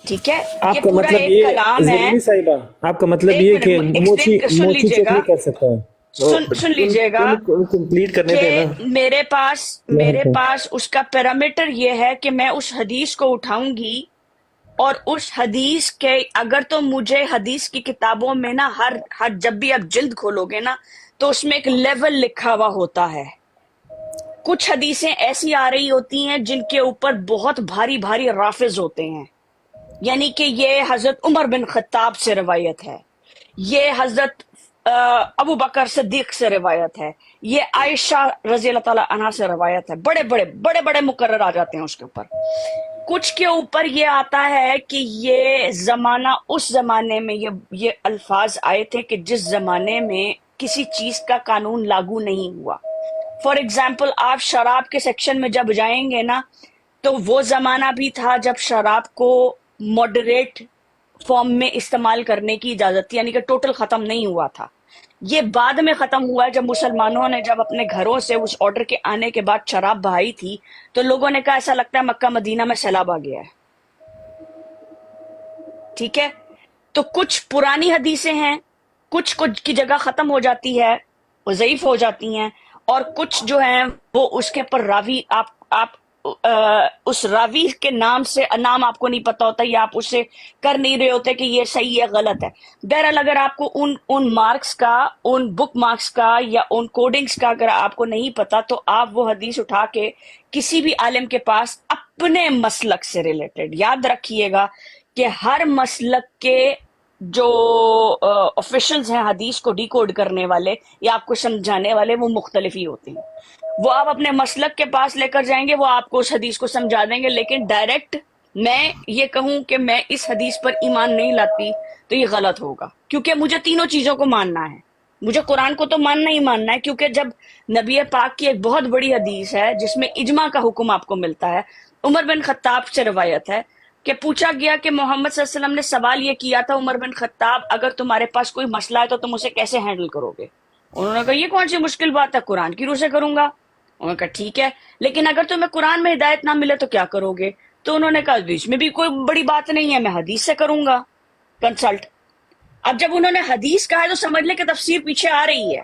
ٹھیک ہے۔
آپ
یہ
کا
پورا
مطلب
ایک
یہ
کلام ہے۔
زمینی صاحبہ، آپ کا مطلب
ایک
یہ
منٹ
کہ
ایکسپلین سن
موچی
لیجئے
چیک
گا،
نہیں کر سکتا ہے۔
سن لیجئے گا
کمپلیٹ کرنے
کہ
دیں نا۔
میرے پاس اس کا پیرامیٹر یہ ہے کہ میں اس حدیث کو اٹھاؤں گی، اور اس حدیث کے اگر تو مجھے حدیث کی کتابوں میں نا ہر جب بھی آپ جلد کھولو گے نا تو اس میں ایک لیول لکھا ہوا ہوتا ہے۔ کچھ حدیثیں ایسی آ رہی ہوتی ہیں جن کے اوپر بہت بھاری بھاری رافظ ہوتے ہیں، یعنی کہ یہ حضرت عمر بن خطاب سے روایت ہے، یہ حضرت ابو بکر صدیق سے روایت ہے، یہ عائشہ رضی اللہ تعالی عنہا سے روایت ہے، بڑے بڑے مقرر آ جاتے ہیں اس کے اوپر۔ کچھ کے اوپر یہ آتا ہے کہ یہ زمانہ اس زمانے میں یہ الفاظ آئے تھے کہ جس زمانے میں کسی چیز کا قانون لاگو نہیں ہوا۔ فار ایگزامپل آپ شراب کے سیکشن میں جب جائیں گے نا تو وہ زمانہ بھی تھا جب شراب کو ماڈریٹ فارم میں استعمال کرنے کی اجازت تھی، یعنی کہ ٹوٹل ختم نہیں ہوا تھا۔ یہ بعد میں ختم ہوا جب مسلمانوں نے جب اپنے گھروں سے اس آرڈر کے آنے کے بعد شراب بہائی تھی تو لوگوں نے کہا ایسا لگتا ہے مکہ مدینہ میں سیلاب آ گیا ہے، ٹھیک ہے۔ تو کچھ پرانی حدیثیں ہیں، کچھ کی جگہ ختم ہو جاتی ہے، وہ ضعیف ہو جاتی ہیں، اور کچھ جو ہیں وہ اس کے پر راوی آپ اس راوی کے نام سے نام آپ کو نہیں پتا ہوتا، یا آپ اسے کر نہیں رہے ہوتے کہ یہ صحیح ہے غلط ہے۔ بہرحال اگر آپ کو ان مارکس کا، ان بک مارکس کا یا ان کوڈنگز کا اگر آپ کو نہیں پتا تو آپ وہ حدیث اٹھا کے کسی بھی عالم کے پاس اپنے مسلک سے ریلیٹڈ، یاد رکھیے گا کہ ہر مسلک کے جو آفیشلز ہیں حدیث کو ڈی کوڈ کرنے والے یا آپ کو سمجھانے والے وہ مختلف ہی ہوتے ہیں۔ وہ آپ اپنے مسلک کے پاس لے کر جائیں گے، وہ آپ کو اس حدیث کو سمجھا دیں گے، لیکن ڈائریکٹ میں یہ کہوں کہ میں اس حدیث پر ایمان نہیں لاتی تو یہ غلط ہوگا، کیونکہ مجھے تینوں چیزوں کو ماننا ہے۔ مجھے قرآن کو تو ماننا ہی ماننا ہے، کیونکہ جب نبی پاک کی ایک بہت بڑی حدیث ہے جس میں اجماع کا حکم آپ کو ملتا ہے، عمر بن خطاب سے روایت ہے، کہ پوچھا گیا کہ محمد صلی اللہ علیہ وسلم نے سوال یہ کیا تھا عمر بن خطاب اگر تمہارے پاس کوئی مسئلہ ہے تو تم اسے کیسے ہینڈل کرو گے؟ انہوں نے کہا یہ کون سی مشکل بات ہے، قرآن کی روح سے کروں گا۔ انہوں نے کہا ٹھیک ہے، لیکن اگر تمہیں قرآن میں ہدایت نہ ملے تو کیا کرو گے؟ تو انہوں نے کہا اس میں بھی کوئی بڑی بات نہیں ہے، میں حدیث سے کروں گا کنسلٹ۔ اب جب انہوں نے حدیث کہا ہے تو سمجھ لے کہ تفسیر پیچھے آ رہی ہے،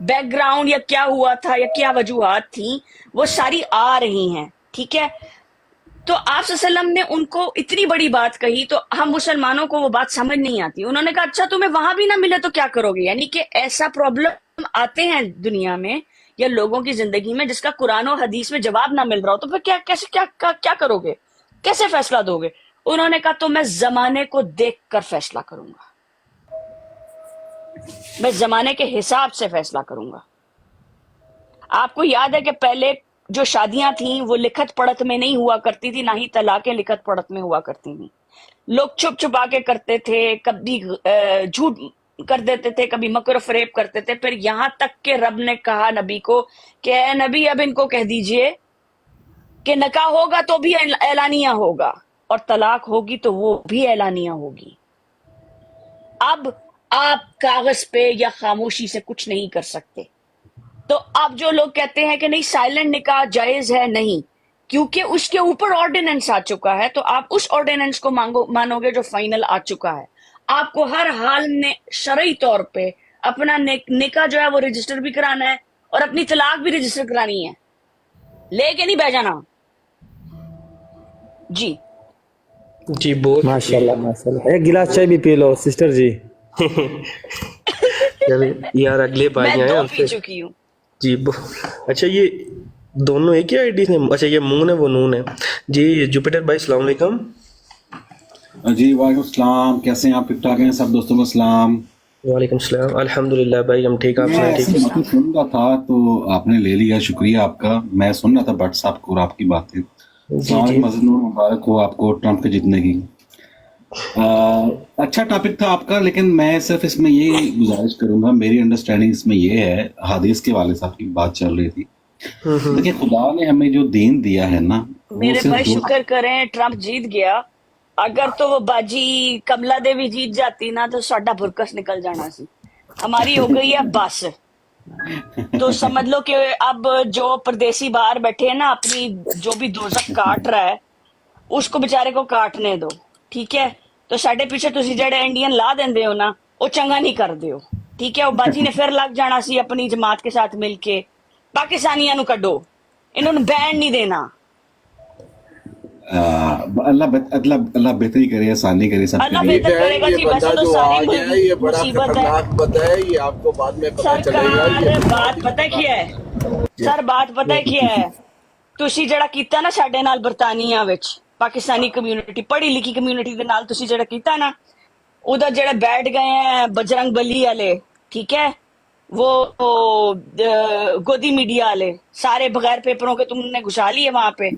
بیک گراؤنڈ یا کیا ہوا تھا یا کیا وجوہات تھیں وہ ساری آ رہی ہیں، ٹھیک ہے؟ تو آپ صلی اللہ علیہ وسلم نے ان کو اتنی بڑی بات کہی تو ہم مسلمانوں کو وہ بات سمجھ نہیں آتی۔ انہوں نے کہا اچھا تمہیں وہاں بھی نہ ملے تو کیا کرو گے؟ یعنی کہ ایسا پرابلم آتے ہیں دنیا میں یا لوگوں کی زندگی میں جس کا قرآن و حدیث میں جواب نہ مل رہا ہو تو پھر کیا کرو گے؟ کیسے فیصلہ دو گے؟ انہوں نے کہا تو میں زمانے کو دیکھ کر فیصلہ کروں گا، میں زمانے کے حساب سے فیصلہ کروں گا۔ آپ کو یاد ہے کہ پہلے جو شادیاں تھیں وہ لکھت پڑھت میں نہیں ہوا کرتی تھی، نہ ہی طلاقیں لکھت پڑھت میں ہوا کرتی تھیں، لوگ چھپ چھپا کے کرتے تھے، کبھی جھوٹ کر دیتے تھے، کبھی مکر و فریب کرتے تھے، پھر یہاں تک کہ رب نے کہا نبی کو کہ اے نبی اب ان کو کہہ دیجئے کہ نکاح ہوگا تو بھی اعلانیہ ہوگا اور طلاق ہوگی تو وہ بھی اعلانیہ ہوگی۔ اب آپ کاغذ پہ یا خاموشی سے کچھ نہیں کر سکتے۔ تو اب جو لوگ کہتے ہیں کہ نہیں سائلنٹ نکاح جائز ہے، نہیں، کیونکہ اس کے اوپر آرڈیننس آ چکا ہے تو آپ اس آرڈیننس کو مانو گے جو فائنل آ چکا ہے۔ آپ کو ہر حال میں شرعی طور پہ اپنا نکاح جو ہے وہ رجسٹر بھی کرانا ہے اور اپنی طلاق بھی رجسٹر کرانی ہے، لے کے نہیں بہ جانا۔ جی
جی بہت
ماشاءاللہ ماشاءاللہ، ایک گلاس چائے بھی پی لو سسٹر جی۔
چلے یار اگلے
میں
بھائی آئے
2
ان
پی
سے
چکی ہوں۔
جی اچھا یہ دونوں ایک ہی آئی ڈی ہیں؟ اچھا یہ مون ہے وہ نون ہے۔ جی جوپیٹر بھائی السلام علیکم۔
جی وعلیکم السلام، کیسے ہیں آپ؟ ٹھیک ٹھاک ہیں؟ سب دوستوں کو السلام۔
وعلیکم السلام، الحمدللہ بھائی ہم ٹھیک، آپ
میں
سنائیں
ایسے
ٹھیک ہے؟
باتیں سن رہا تھا تو آپ نے لے لیا، شکریہ آپ کا۔ میں سن رہا تھا بٹ صاحب کو اور آپ کی باتیں۔
جی
السلام
جی
علیکم، مسجد نور مبارک ہو آپ کو ٹرمپ کے جیتنے کی۔ اچھا ٹاپک تھا آپ کا، لیکن میں صرف اس میں یہ گزارش کروں گا، میری انڈرسٹینڈنگ اس میں یہ ہے، حدیث کے والد صاحب کی بات چل رہی تھی۔ دیکھیں خدا نے ہمیں جو دین دیا ہے نا وہ
میرے
صرف
بھائی
2
شکر کریں ٹرمپ جیت گیا، اگر تو وہ باجی کملا دیوی جیت جاتی نا تو ساڈا بھرکس نکل جانا سی۔ ہماری ہو گئی ہے بس، تو سمجھ لو کہ اب جو پردیسی باہر بیٹھے ہیں نا اپنی جو بھی دوزخ کاٹ رہا ہے اس کو بےچارے کو کاٹنے دو، ٹھیک ہے؟ تو ساڈے پیچھے تسی جڑے انڈین لا دیندے ہو نا وہ چنگا نہیں کر دیو، ٹھیک ہے؟ وہ باجی نے پھر لگ جانا سی اپنی جماعت کے ساتھ مل کے، پاکستانیاں نو کڈو، انہوں نے بین نہیں دینا۔
اللہ بہتری کرے، آسانی کرے سب کے
اللہ
لیے۔
بہتر کرے گا
یہ
جی،
بندہ
ویسے تو
جو آ
ساری
گیا ہے یہ بڑا
مصیبت ہے۔
خطرناک بندہ ہے، یہ آپ کو بعد میں پتا چلے گا۔
سرکار
یہ
بات پتہ کیا ہے سر، بات پتہ کیا ہے؟ تسی جڑا کیتا نا ساڈے نال برطانیہ وچ پاکستانی کمیونٹی، پڑھی لکھی کمیونٹی دے نال تسی جڑا کیتا نا، ادھر جڑے بیٹھ گئے ہیں بجرنگ بلی والے، ٹھیک ہے، وہ گودی میڈیا والے، سارے بغیر پیپروں کے تم نے گھسا لیے وہاں پہ،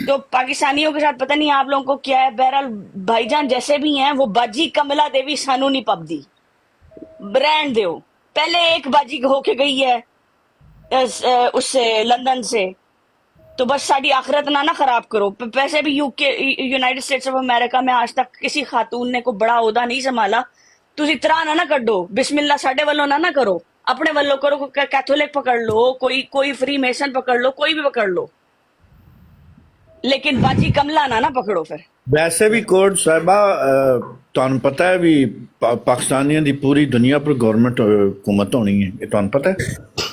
تو پاکستانیوں کے ساتھ پتہ نہیں آپ لوگوں کو کیا ہے۔ بہرحال بھائی جان جیسے بھی ہیں وہ باجی کملا دیوی سانو نہیں پبدی، برانڈ دیو۔ پہلے ایک باجی ہو کے گئی ہے اس سے لندن سے، تو بس ساری آخرت نہ خراب کرو۔ ویسے بھی یونائٹڈ اسٹیٹس آف امریکہ میں آج تک کسی خاتون نے کوئی بڑا عہدہ نہیں سنبھالا، تسی طرح نہ کڈو، بسم اللہ ساڈے والوں نہ کرو، اپنے والوں کرو، کیتھولک پکڑ لو، کوئی فری میسن پکڑ لو، کوئی بھی پکڑ لو، لیکن باجی کملا نہ پکڑو پھر۔
ویسے بھی کوٹ صاحبہ تمہیں پتہ ہے بھی پاکستانیوں دی پوری دنیا پر گورنمنٹ حکومت ہونی ہے، یہ تمہیں پتہ ہے؟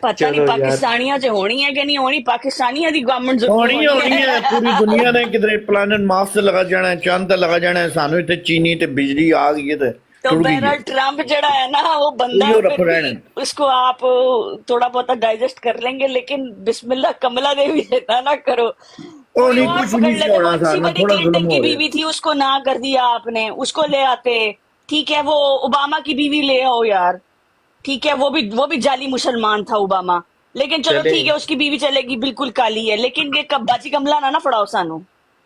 پتہ نہیں پاکستانیاں سے ہونی ہے کہ نہیں ہونی، پاکستانیاں دی گورنمنٹ ضرور
ہونی ہے، پوری دنیا نے کدھر پلانٹ مارس تے لگا جانا ہے، چاند تے لگا جانا ہے، سانو تے چینی تے بجلی آ گئی ہے
تو بہرحال ٹرمپ جڑا ہے نا وہ بندہ ہے، اس کو آپ تھوڑا بہت ڈائجسٹ کر لیں گے، لیکن بسم اللہ کملا دیوی سے نہ کرو، کوئی اور پکڑ لیتے۔ وہ کسی بڑی کلنٹن کی بیوی تھی، اس کو نہ کر دیا آپ نے، اس کو لے آتے، ٹھیک ہے؟ وہ اوباما کی بیوی لے آؤ یار، ٹھیک ہے؟ وہ بھی جعلی مسلمان تھا اوباما، لیکن چلو ٹھیک ہے اس کی بیوی چلے گی بالکل کالی ہے، لیکن یہ باجی کملا نہ پڑاؤ سانو۔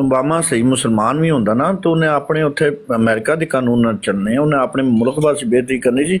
ਓਬਾਮਾ ਸਹੀ ਮੁਸਲਮਾਨ ਵੀ ਹੁੰਦਾ ਨਾ ਤਾਂ ਉਹਨੇ ਆਪਣੇ ਉੱਥੇ ਅਮਰੀਕਾ ਦੇ ਕਾਨੂੰਨ ਨਾਲ ਚੱਲਣੇ ਉਹਨੇ ਆਪਣੇ ਮੁਲਕ ਵਾਸਤੇ ਬੇਇੱਜ਼ਤੀ ਕਰਨੀ ਸੀ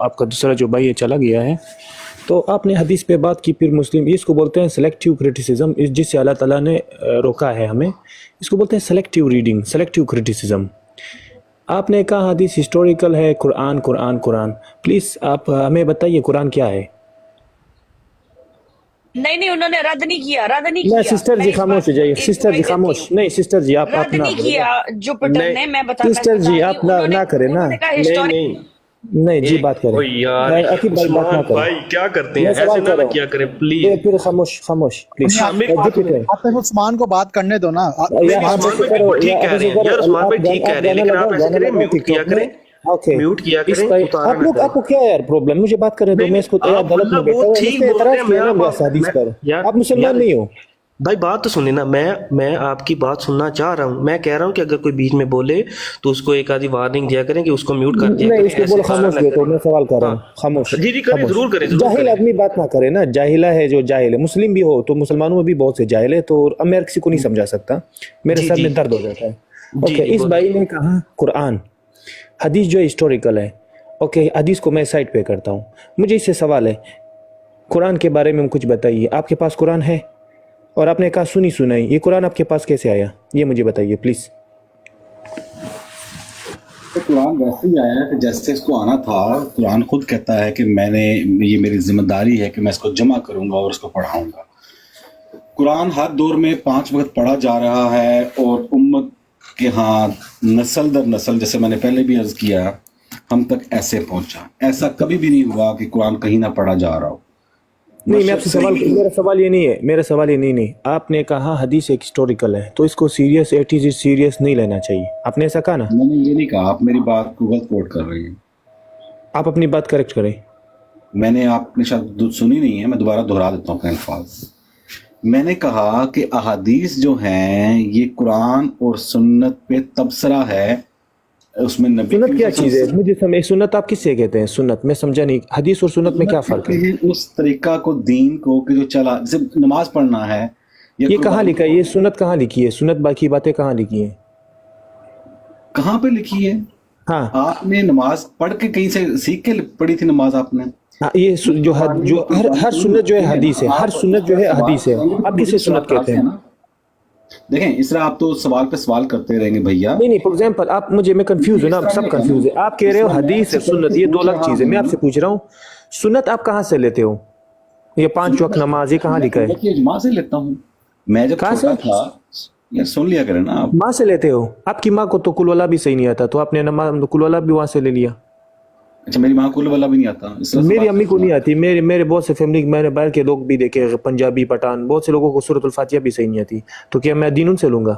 آپ کا دوسرا جو بھائی چلا گیا ہے، تو آپ نے حدیث پہ بات کی، پھر مسلم، اس کو بولتے ہیں سلیکٹیو کرٹیسزم، جس سے اللہ تعالیٰ نے روکا ہے ہمیں، اس کو بولتے ہیں سلیکٹیو ریڈنگ، سلیکٹیو کرٹیسزم۔ آپ نے کہا حدیث ہسٹوریکل ہے، قرآن قرآن قرآن، پلیز آپ ہمیں بتائیے قرآن کیا ہے؟
نہیں انہوں نے رد نہیں کیا، رد نہیں
میں
کیا۔
سسٹر
میں
جی
اس
خاموش
بات
ہو جائیے،
ایک
سسٹر جی
پوائنٹ دیتی
خاموش،
ہوں،
نہیں سسٹر جی آپ
رد
نہ
نہیں
بولے
کیا
گا،
جو پٹر نے، میں
سسٹر جی آپ نہ کریں نا،
انہوں نے کہا
نہیں
ہسٹوریکل۔
نہیں
نہیں جی بات کریں،
او یار
عقیب بھائی بات نہ
عثمان
کریں،
بھائی کیا کرتے ہیں،
میں
ایسے
سوال کر
نہ
رہا ہوں،
کیا کریں پلیز۔
پھر خاموش خاموش پلیز،
ہاں میری بات
ڈپٹی
آپ عثمان کو بات کرنے دو نا۔
یا
نہیں
ہاں
عثمان
سے
بھائی
کرو،
بالکل
یا
ٹھیک کہہ
ایسے
رہے ہیں
کرو،
یار، عثمان بھائی ٹھیک کہہ
آپ
رہے ہیں،
گانا
لیکن
لگاؤ،
آپ ایسے
گانا
کریں
لگاؤ
میوٹ
ٹک
کیا
ٹاک میں،
کریں،
اوکے
میوٹ کیا
اس
کریں،
بھائی
اتارا
آپ
نہ
لوگ،
کریں۔
آپ کو کیا ہے یار پرابلم؟ مجھے بات کرنے دو،
نہیں
میں اس کو
نہیں آپ
عدالت میں
مطلب
بیٹھا
وہ
ہوں، مجھ
ٹھیک
پہ
بولتے
اعتراض
ہیں،
کیا نا
میں
حدیث پر،
یار
آپ مسلمان نہیں ہو۔
بھائی بات تو سنیں نا، میں آپ کی بات سننا چاہ رہا ہوں، میں کہہ رہا ہوں کہ اگر کوئی بیچ میں بولے تو اس کو ایک آدھی وارننگ دیا کریں کہ اس کو میوٹ کر دیا
نہیں اس
کریں،
کو
ایسے
بولو
اتارا
خاموش
نہ
بیٹھو،
کریں۔
میں سوال کر رہا
ہاں
ہوں، خاموش
جی جی کریں،
خاموش۔
ضرور کریں، ضرور
جاہل
کریں۔
آدمی بات نہ کرے نا، جاہلہ ہے جو جاہل ہے، مسلم بھی ہو تو مسلمانوں میں بھی بہت سے جاہل ہے، تو اب میں کسی کو نہیں سمجھا سکتا، میرے
جی
سر
جی
میں درد ہو جاتا ہے۔
جی
اوکے
جی
اس
بولیں۔
بھائی نے کہا قرآن، حدیث جو ہسٹوریکل ہے، اوکے حدیث کو میں سائٹ پہ کرتا ہوں، مجھے اس سے سوال ہے، قرآن کے بارے میں کچھ بتائیے، آپ کے پاس قرآن ہے؟ اور آپ نے کہا سنی سنائی، یہ قرآن آپ کے پاس کیسے آیا؟ یہ مجھے بتائیے پلیز۔
تو قرآن ویسے ہی آیا ہے کہ جیسے اس کو آنا تھا، قرآن خود کہتا ہے کہ یہ میری ذمہ داری ہے کہ میں اس کو جمع کروں گا اور اس کو پڑھاؤں گا۔ قرآن ہر دور میں 5 وقت پڑھا جا رہا ہے، اور امت کے ہاں نسل در نسل، جیسے میں نے پہلے بھی عرض کیا، ہم تک ایسے پہنچا۔ ایسا کبھی بھی نہیں ہوا کہ قرآن کہیں نہ پڑھا جا رہا ہو۔
نہیں میں آپ سے
مشرق سے
میرا سوال یہ نہیں ہے، میرا سوال یہ نہیں، آپ نے کہا حدیث ایک ہسٹوریکل ہے تو اس کو سیریس سیریس نہیں لینا چاہیے، آپ نے ایسا کہا نا؟
میں نے یہ نہیں کہا، آپ میری بات کو غلط کوٹ کر رہے ہیں۔
آپ اپنی بات کریکٹ کریں۔
میں نے آپ نے شاید سنی نہیں ہے، میں دوبارہ دہرا دیتا ہوں اپنے الفاظ۔ میں نے کہا کہ احادیث جو ہیں یہ قرآن اور سنت پہ تبصرہ ہے، اس میں نبی
سنت کیا چیز ہے؟
سنت
مجھے سنت آپ کس سے کہتے ہیں؟ سنت میں سمجھا نہیں، حدیث اور سنت میں کیا فرق
کہتے
ہے؟
ہیں اس طریقہ کو، دین کو، کہ جو چلا، جیسے نماز پڑھنا ہے،
یہ کہاں لکھا ہے؟ یہ سنت کہاں لکھی ہے؟ سنت باقی باتیں کہاں لکھی ہیں؟
کہاں پہ لکھی ہے؟
ہاں
آپ نے نماز پڑھ کے کہیں سے سیکھ کے پڑھی تھی نماز آپ نے؟
یہ جو ہر سنت جو ہے حدیث ہے، ہر سنت جو ہے حدیث ہے، آپ کسے سنت کہتے ہیں؟
دیکھیں اس طرح آپ تو سوال پہ سوال کرتے رہیں گے بھیا۔
نہیں فور ایگزامپل آپ میں کنفیوز ہوں نا، سب کنفیوز ہے، آپ کہہ رہے ہو حدیث ہے سنت، یہ 2 الگ چیز ہے۔ میں آپ سے پوچھ رہا ہوں سنت آپ کہاں سے لیتے ہو؟ یہ 5 وقت نماز یہ کہاں لکھا ہے؟
میں اجماع سے لیتا ہوں، میں جب
کہاں سے؟
چھوٹا تھا، یہ سن لیا کریں نا آپ۔
ماں سے لیتے ہو؟ آپ کی ماں کو تو کل والا بھی صحیح نہیں آتا، تو آپ نے کل والا بھی وہاں سے لے لیا؟
اچھا میری ماں کل والا بھی نہیں آتا، اس طرح سے
میری
بات
امی کو
کرنا۔
نہیں آتی، میرے بہت سے فیملی، میں نے باہر کے لوگ بھی دیکھے، پنجابی پٹھان، بہت سے لوگوں کو سورۃ الفاتحہ بھی صحیح نہیں آتی، تو کیا میں دین ان سے لوں گا؟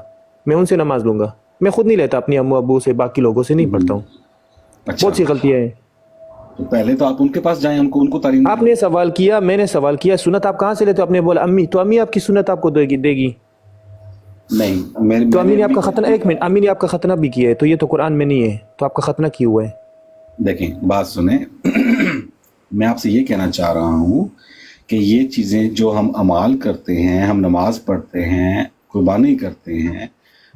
میں ان سے نماز لوں گا؟ میں خود نہیں لیتا، اپنی امو ابو سے، باقی لوگوں سے نہیں پڑھتا ہوں،
اچھا
بہت سی غلطیاں ہیں۔
تو پہلے تو آپ ان کے پاس جائیں، ان کو تعلیم
آپ نے سوال کیا، میں نے سوال کیا سنت آپ کہاں سے لیتے ہو؟ آپ نے بولا امی، تو امی آپ کی سنت آپ کو دے گی؟
نہیں،
تو امی نے آپ کا ختنہ، ایک منٹ، امی نے آپ کا ختنہ بھی کیا ہے، تو یہ تو قرآن میں نہیں ہے، تو آپ کا ختنہ کیوں ہوا ہے؟
دیکھیں بات سنیں، میں آپ سے یہ کہنا چاہ رہا ہوں کہ یہ چیزیں جو ہم اعمال کرتے ہیں، ہم نماز پڑھتے ہیں، قربانی کرتے ہیں،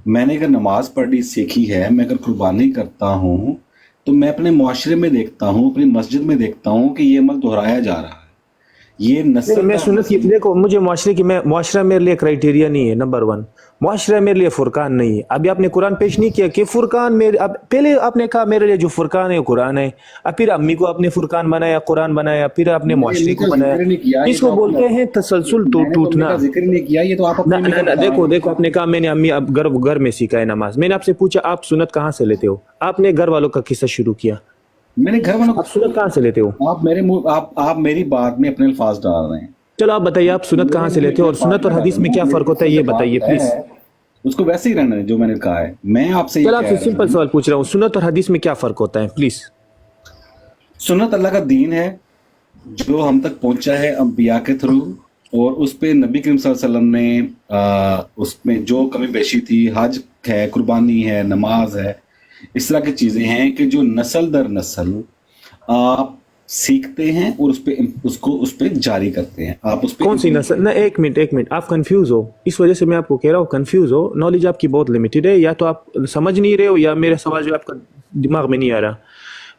میں نے اگر نماز پڑھی سیکھی ہے، میں اگر قربانی کرتا ہوں، تو میں اپنے معاشرے میں دیکھتا ہوں، اپنی مسجد میں دیکھتا ہوں کہ یہ عمل دہرایا جا رہا ہے، یہ نسل
میں سنت کی، دیکھو مجھے معاشرہ میرے لیے کرائٹیریا نہیں ہے، نمبر 1 معاشرہ میرے لیے فرقان نہیں ہے۔ ابھی آپ نے قرآن پیش نہیں کیا کہ فرقان میرے، اب پہلے آپ نے کہا میرے لیے جو فرقان ہے قرآن ہے، اب پھر امی کو آپ نے فرقان بنایا، قرآن بنایا، پھر آپ نے معاشرے کو بنایا، اس کو بولتے ہیں تسلسل ٹوٹنا۔
ذکر نہیں کیا، یہ تو آپ
دیکھو آپ نے کہا میں نے امی اب گھر میں سیکھا ہے نماز، میں نے آپ سے پوچھا آپ سنت کہاں سے لیتے ہو؟ آپ نے گھر والوں کا قصہ شروع کیا،
میں نے گھر والوں
آپ سنت کہاں سے لیتے ہو؟
آپ میری بات میں اپنے الفاظ ڈال رہے ہیں۔
چلو آپ بتائیے آپ سنت کہاں سے لیتے ہو، اور سنت اور حدیث میں کیا فرق ہوتا ہے یہ بتائیے پلیز۔
اس کو ویسے ہی رہنا ہے جو میں نے کہا ہے، میں آپ سے
چلو آپ سے سمپل سوال پوچھ رہا ہوں، سنت اور حدیث میں کیا فرق ہوتا ہے پلیز؟
سنت اللہ کا دین ہے جو ہم تک پہنچا ہے انبیاء کے تھرو، اور اس پہ نبی کریم صلی اللہ علیہ وسلم نے اس میں جو کمی بیشی تھی، حج ہے، قربانی ہے، نماز ہے، اس طرح کی چیزیں ہیں کہ جو نسل در نسل آپ سیکھتے ہیں اور اس پہ جاری کرتے ہیں۔ آپ اس پہ
کون سی نسل؟ نہ ایک منٹ، آپ کنفیوز ہو، اس وجہ سے میں آپ کو کہہ رہا ہوں کنفیوز ہو، نالج آپ کی بہت لمیٹڈ ہے، یا تو آپ سمجھ نہیں رہے ہو یا میرا سوال جو آپ کا دماغ میں نہیں آ رہا۔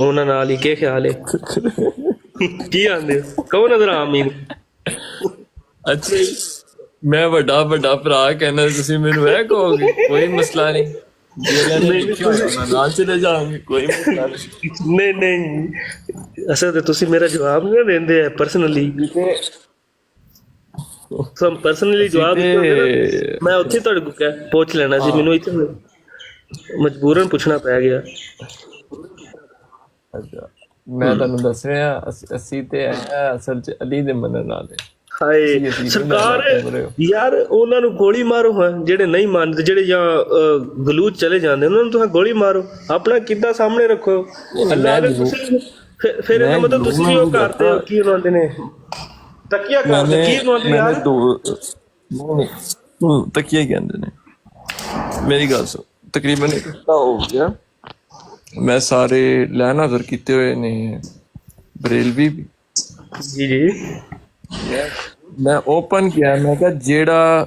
ਉਹਨਾਂ ਨਾਲ ਹੀ। ਕੀ ਖਿਆਲ ਹੈ? ਕੀ ਆਂਦੇ ਕਹੋ ਨਜ਼ਰ ਆਮੀਨ।
ਅੱਛਾ ਮੈਂ ਵੱਡਾ ਭਰਾ ਕਹਿੰਦਾ, ਤੁਸੀਂ ਮੈਨੂੰ ਇਹ ਕਹੋਗੇ? ਕੋਈ ਮਸਲਾ ਨਹੀਂ, ਨਾਲ ਚਲੇ ਜਾਵਾਂਗੇ, ਕੋਈ ਮਸਲਾ
ਨਹੀਂ। ਨਹੀਂ ਅਸਲ ਤੇ ਤੁਸੀਂ ਮੇਰਾ ਜਵਾਬ ਨਹੀਂ ਦਿੰਦੇ ਆ ਪਰਸਨਲੀ। ਪਰਸਨਲੀ ਜਵਾਬ ਮੈਂ ਉੱਥੇ ਤੁਹਾਡੇ ਕੋਲ ਪੁੱਛ ਲੈਣਾ ਸੀ, ਮੈਨੂੰ ਇੱਥੇ ਮਜਬੂਰਨ ਪੁੱਛਣਾ ਪੈ ਗਿਆ।
ਅੱਛਾ ਮੈਂ ਤੁਹਾਨੂੰ ਦੱਸ ਰਿਹਾ, ਅਸੀਂ ਤੇ ਅਸਲ ਚ ਅਲੀ ਦੇ ਮੰਨਣ ਵਾਲੇ।
ਹਾਏ ਸਰਕਾਰ ਯਾਰ, ਉਹਨਾਂ ਨੂੰ ਗੋਲੀ ਮਾਰੋ। ਹਾਂ ਜਿਹੜੇ ਨਹੀਂ ਮੰਨਦੇ, ਜਿਹੜੇ ਜਾਂ ਗਲੂਚ ਚਲੇ ਜਾਂਦੇ, ਉਹਨਾਂ ਨੂੰ ਤੁਸੀਂ ਗੋਲੀ ਮਾਰੋ, ਆਪਣਾ ਕਿੱਦਾਂ ਸਾਹਮਣੇ ਰੱਖੋ। ਅੱਲਾਹ ਦੇ ਫਿਰ ਇਹਦਾ ਮਤਲਬ ਤੁਸੀਂ ਵੀ ਉਹ ਕਰਦੇ ਹੋ, ਕੀ ਬਣਾਉਂਦੇ ਨੇ ਤਕੀਆ ਕਰਦੇ, ਕੀ ਬਣਾਉਂਦੇ ਯਾਰ?
ਤਕੀਆ ਕਹਿੰਦੇ ਨੇ। ਮੇਰੀ ਗੱਲ ਸੁਣ, ਤਕਰੀਬਨ ਇੱਕ ਹਫ਼ਤਾ ਹੋ ਗਿਆ ਮੈਂ ਸਾਰੇ ਲੈਣ ਹਾਜ਼ਰ ਕੀਤੇ ਹੋਏ ਨੇ, ਬਰੇਲਵੀ ਵੀ।
ਜੀ
ਮੈਂ ਓਪਨ ਕਿਹਾ, ਮੈਂ ਕਿਹਾ ਜਿਹੜਾ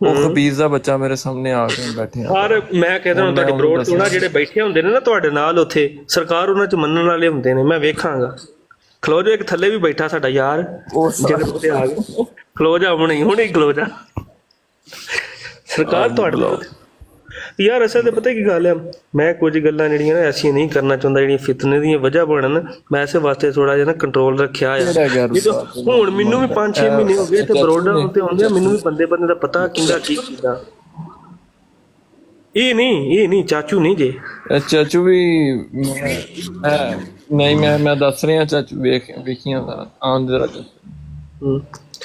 ਉਹ ਖਬੀਜ਼ ਦਾ ਬੱਚਾ ਮੇਰੇ ਸਾਹਮਣੇ ਆ ਕੇ ਬੈਠੇ।
ਔਰ ਮੈਂ ਕਹਿੰਦਾ ਤੁਹਾਡੀ ਬਰੋਡ ਤੋਂ ਨਾ ਜਿਹੜੇ ਬੈਠੇ ਹੁੰਦੇ ਨੇ ਨਾ ਤੁਹਾਡੇ ਨਾਲ ਉੱਥੇ, ਸਰਕਾਰ ਉਹਨਾਂ ਚ ਮੰਨਣ ਵਾਲੇ ਹੁੰਦੇ ਨੇ, ਮੈਂ ਵੇਖਾਂਗਾ। ਖਲੋ ਜਾ, ਇੱਕ ਥੱਲੇ ਵੀ ਬੈਠਾ ਸਾਡਾ ਯਾਰ, ਜਿਹੜੇ ਉੱਤੇ ਆ ਗਏ। ਖਲੋ ਜਾ ਹੁਣੇ ਖਲੋ ਜਾ। ਸਰਕਾਰ ਤੁਹਾਡੇ ਯਾਰ ਅਸਲ ਤੇ ਪਤਾ ਕੀ ਗੱਲ ਹੈ, ਮੈਂ ਕੁਝ ਗੱਲਾਂ ਜਿਹੜੀਆਂ ਨਾ ਐਸੀਆਂ ਨਹੀਂ ਕਰਨਾ ਚਾਹੁੰਦਾ ਜਿਹੜੀਆਂ ਫਿਤਨੇ ਦੀਆਂ ਵਜ੍ਹਾ ਬਣਨ। ਮੈਂ ਇਸੇ ਵਾਸਤੇ ਥੋੜਾ ਜਿਹਾ ਨਾ ਕੰਟਰੋਲ ਰੱਖਿਆ ਆ। ਹੁਣ ਮੈਨੂੰ ਵੀ 5-6 ਮਹੀਨੇ ਹੋ ਗਏ ਇੱਥੇ ਬਰੋਡਾਂ ਉੱਤੇ ਆਉਂਦੇ, ਮੈਨੂੰ ਵੀ ਬੰਦੇ ਦਾ ਪਤਾ ਕਿੰਦਾ ਕੀ ਕੀਤਾ। ਇਹ ਨਹੀਂ ਚਾਚੂ ਨਹੀਂ ਜੇ।
ਚਾਚੂ ਵੀ ਨਹੀਂ, ਮੈਂ ਦੱਸ ਰਿਹਾ ਚਾਚੂ ਵੇਖੀਆਂ ਆਉਣ ਜਰਾ।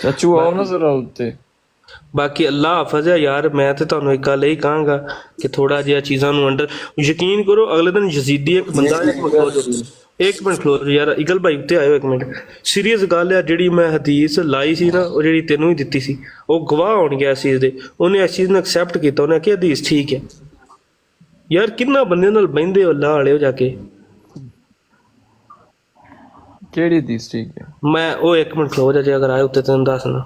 ਚਾਚੂ ਆਓ ਨਾ ਜ਼ਰਾ ਉੱਤੇ।
ਬਾਕੀ ਅੱਲਾ ਹਾਫਿਜ਼ ਹੈ ਯਾਰ। ਮੈਂ ਤੇ ਤੁਹਾਨੂੰ ਇੱਕ ਗੱਲ ਇਹ ਕਹਾਂਗਾ ਕਿ ਥੋੜਾ ਜਿਹਾ ਚੀਜ਼ਾਂ ਨੂੰ ਅੰਡਰ ਯਕੀਨ ਕਰੋ। ਅਗਲੇ ਦਿਨ ਯਜ਼ੀਦੀ ਇੱਕ ਬੰਦਾ, ਇੱਕ ਮਿੰਟ ਖਲੋ ਯਾਰ, ਇਕਲ ਭਾਈ ਉੱਤੇ ਆਇਓ ਇੱਕ ਮਿੰਟ। ਸੀਰੀਅਸ ਗੱਲ ਹੈ, ਜਿਹੜੀ ਮੈਂ ਹਦੀਸ ਲਾਈ ਸੀ ਨਾ, ਉਹ ਜਿਹੜੀ ਤੈਨੂੰ ਹੀ ਦਿੱਤੀ ਸੀ, ਉਹ ਗਵਾਹ ਹੋਣਗੇ ਇਸ ਚੀਜ਼ ਦੇ। ਉਹਨੇ ਇਸ ਚੀਜ਼ ਨੂੰ ਐਕਸੈਪਟ ਕੀਤਾ, ਉਹਨੇ ਕਿਹਾ ਹਦੀਸ ਠੀਕ ਹੈ। ਯਾਰ ਕਿੰਨਾ ਬੰਦੇ ਨਾਲ ਬਹਿੰਦੇ ਹੋ ਅੱਲਾ ਵਾਲੇ ਹੋ ਜਾ ਕੇ।
ਕਿਹੜੀ ਹਦੀਸ ਠੀਕ ਹੈ?
ਮੈਂ ਉਹ ਇੱਕ ਮਿੰਟ ਖਲੋ ਜਾ, ਜੇ ਅਗਰ ਆਏ ਉੱਤੇ ਤੈਨੂੰ ਦੱਸਣਾ।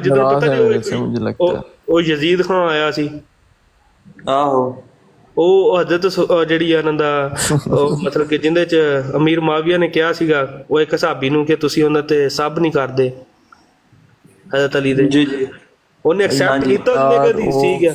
ਜਦੋਂ ਪਤਾ ਨਹੀਂ ਉਹ ਯਜ਼ੀਦ ਖਾਨ ਆਇਆ ਸੀ।
ਆਹੋ
ਉਹ ਹਜ਼ਰਤ ਜਿਹੜੀ ਆ ਇਹਨਾਂ ਦਾ ਮਤਲਬ ਕਿ ਜਿੰਦੇ ਚ ਅਮੀਰ ਮਾਵੀਆ ਨੇ ਕਿਹਾ ਸੀਗਾ ਉਹ ਇੱਕ ਸਹਾਬੀ ਨੂੰ ਕਿ ਤੁਸੀਂ ਉਹਨਾਂ ਤੇ ਸਬ ਨਹੀਂ ਕਰਦੇ ਹਜ਼ਰਤ ਅਲੀ ਦੇ,
ਜੀ ਜੀ
ਉਹਨੇ ਐਕਸੈਪਟ ਕੀਤਾ ਉਹਨੇ ਕਦੀ ਠੀਕ ਹੈ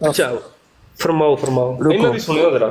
ਅੱਛਾ ਫਰਮਾਓ ਇਹਨਾਂ ਦੀ ਸੁਣਿਓ ਜ਼ਰਾ।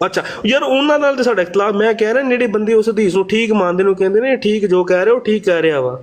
ਅੱਛਾ ਯਾਰ ਉਹਨਾਂ ਨਾਲ ਤੇ ਸਾਡਾ ਇਖਤਲਾਫ, ਮੈਂ ਕਹਿ ਰਿਹਾ ਜਿਹੜੇ ਬੰਦੇ ਉਸ ਹਦੀਸ ਨੂੰ ਠੀਕ ਮੰਨਦੇ ਨੂੰ ਕਹਿੰਦੇ ਨੇ ਠੀਕ ਜੋ ਕਹਿ ਰਿਹਾ ਉਹ ਠੀਕ ਕਹਿ ਰਿਹਾ ਵਾ,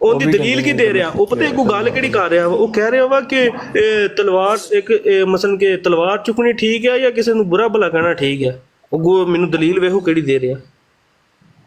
ਉਹਦੀ ਦਲੀਲ ਕੀ ਦੇ ਰਿਹਾ? ਉਹ ਪਤਾ ਇੱਕ ਗੱਲ ਕਿਹੜੀ ਕਰ ਰਿਹਾ ਵਾ, ਉਹ ਕਹਿ ਰਿਹਾ ਵਾ ਕਿ ਤਲਵਾਰ ਇੱਕ ਮਸਲਨ ਕਿ ਤਲਵਾਰ ਚੁੱਕਣੀ ਠੀਕ ਹੈ ਜਾਂ ਕਿਸੇ ਨੂੰ ਬੁਰਾ ਭਲਾ ਕਹਿਣਾ ਠੀਕ ਹੈ। ਉਹ ਮੈਨੂੰ ਦਲੀਲ ਵੇਖੋ ਕਿਹੜੀ ਦੇ ਰਿਹਾ।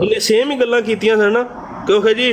ਉਹਨੇ ਸੇਮ ਹੀ ਗੱਲਾਂ ਕੀਤੀਆਂ ਸਨ ਨਾ, ਕਿਉਂਕਿ ਜੀ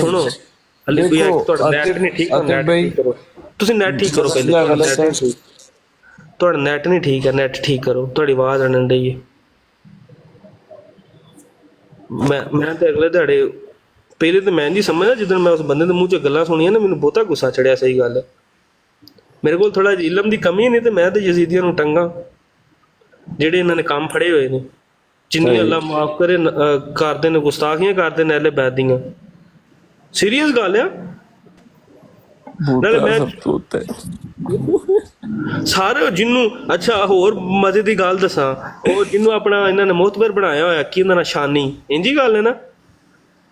ਸੁਣੋ ਅਲੀ ਕੋਈ ਤੁਹਾਡਾ ਨੈਟ ਨਹੀਂ ਠੀਕ, ਨੈਟ ਠੀਕ ਕਰੋ ਤੁਸੀਂ, ਨੈਟ ਠੀਕ ਕਰੋ ਪਹਿਲੇ। ਤੁਹਾਡਾ ਨੈਟ ਨਹੀਂ ਠੀਕ ਹੈ, ਨੈਟ ਠੀਕ ਕਰੋ, ਤੁਹਾਡੀ ਆਵਾਜ਼ ਆਣ ਡਈ ਹੈ। ਮੈਂ ਤੇ ਅਗਲੇ ਦਿਹਾੜੇ ਪਹਿਲੇ ਤਾਂ ਮੈਂ ਨਹੀਂ ਸਮਝਦਾ, ਜਦੋਂ ਮੈਂ ਉਸ ਬੰਦੇ ਦੇ ਮੂੰਹ 'ਚ ਗੱਲਾਂ ਸੁਣੀਆਂ ਨਾ ਮੈਨੂੰ ਬਹੁਤਾ ਗੁੱਸਾ ਚੜਿਆ। ਸਹੀ ਗੱਲ, ਮੇਰੇ ਕੋਲ ਥੋੜਾ ਇਲਮ ਦੀ ਕਮੀ ਨਹੀਂ ਤੇ ਮੈਂ ਤੇ ਯਜ਼ੀਦੀਆਂ ਨੂੰ ਟੰਗਾ ਜਿਹੜੇ ਇਹਨਾਂ ਨੇ ਕੰਮ ਫੜੇ ਹੋਏ ਨੇ, ਜਿੰਨੀ ਅੱਲਾ ਮਾਫ ਕਰੇ ਕਰਦੇ ਨੇ, ਗੁਸਤਾਖੀਆਂ ਕਰਦੇ ਨੇ ਅਹਲੇ ਬੈਤ ਦੀਆਂ। ਸੀਰੀਅਸ ਗੱਲ ਆ। ਨਾਲੇ ਮੈਂ ਸਾਰੇ ਜਿਹਨੂੰ ਅੱਛਾ ਹੋਰ ਮਜ਼ੇ ਦੀ ਗੱਲ ਦੱਸਾਂ, ਉਹ ਜਿਹਨੂੰ ਆਪਣਾ ਇਹਨਾਂ ਨੇ ਮੋਹਤਬਰ ਬਣਾਇਆ ਹੋਇਆ ਕੀ ਉਹਨਾਂ ਦਾ ਸ਼ਾਨੀ, ਇੰਜੀ ਗੱਲ ਹੈ ਨਾ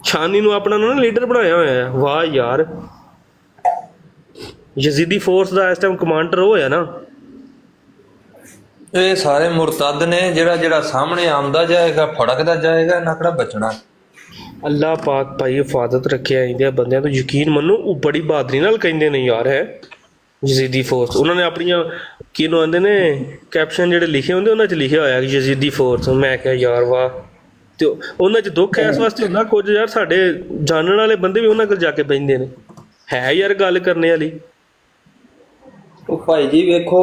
ਸ਼ਾਨੀ ਨੂੰ ਆਪਣਾ ਨਾ ਲੀਡਰ ਬਣਾਇਆ ਹੋਇਆ ਹੈ। ਵਾਹ ਯਾਰ, ਯਜ਼ੀਦੀ ਫੋਰਸ ਦਾ ਇਸ ਟਾਈਮ ਕਮਾਂਡਰ ਉਹ ਹੋਇਆ ਨਾ।
ਇਹ ਸਾਰੇ ਮੁਰਤਦ ਨੇ, ਜਿਹੜਾ ਸਾਹਮਣੇ ਆਉਂਦਾ ਜਾਏਗਾ ਫੜਕਦਾ ਜਾਏਗਾ, ਇਹਨਾਂ ਕਿਹੜਾ ਬਚਣਾ।
ਅੱਲਾਹ ਪਾਕ ਭਾਈ ਹਿਫਾਜ਼ਤ ਰੱਖਿਆ ਇਹਦੇ ਬੰਦਿਆਂ ਤੋਂ, ਯਕੀਨ ਮੰਨੋ ਉਹ ਬੜੀ ਬਹਾਦਰੀ ਨਾਲ ਕਹਿੰਦੇ ਨੇ ਯਾਰ ਹੈ ਯਜ਼ੀਦੀ ਫੋਰਸ। ਉਹਨਾਂ ਨੇ ਆਪਣੀਆਂ ਕਿਹਨੂੰ ਆਂਦੇ ਨੇ ਕੈਪਸ਼ਨ ਜਿਹੜੇ ਲਿਖੇ ਹੁੰਦੇ ਉਹਨਾਂ 'ਚ ਲਿਖਿਆ ਹੋਇਆ ਯਜ਼ੀਦੀ ਫੋਰਸ। ਮੈਂ ਕਿਹਾ ਯਾਰ ਵਾਹ, ਤੇ ਉਹਨਾਂ 'ਚ ਦੁੱਖ ਇਸ ਵਾਸਤੇ ਹੁੰਦਾ ਕੁਝ ਯਾਰ ਸਾਡੇ ਜਾਣਨ ਵਾਲੇ ਬੰਦੇ ਵੀ ਉਹਨਾਂ ਕੋਲ ਜਾ ਕੇ ਬਹਿੰਦੇ ਨੇ, ਹੈ ਯਾਰ ਗੱਲ ਕਰਨੇ ਵਾਲੀ।
ਉਹ ਭਾਈ ਜੀ ਵੇਖੋ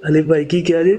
ਅਲੀ ਭਾਈ ਕੀ ਕਿਹਾ ਜੀ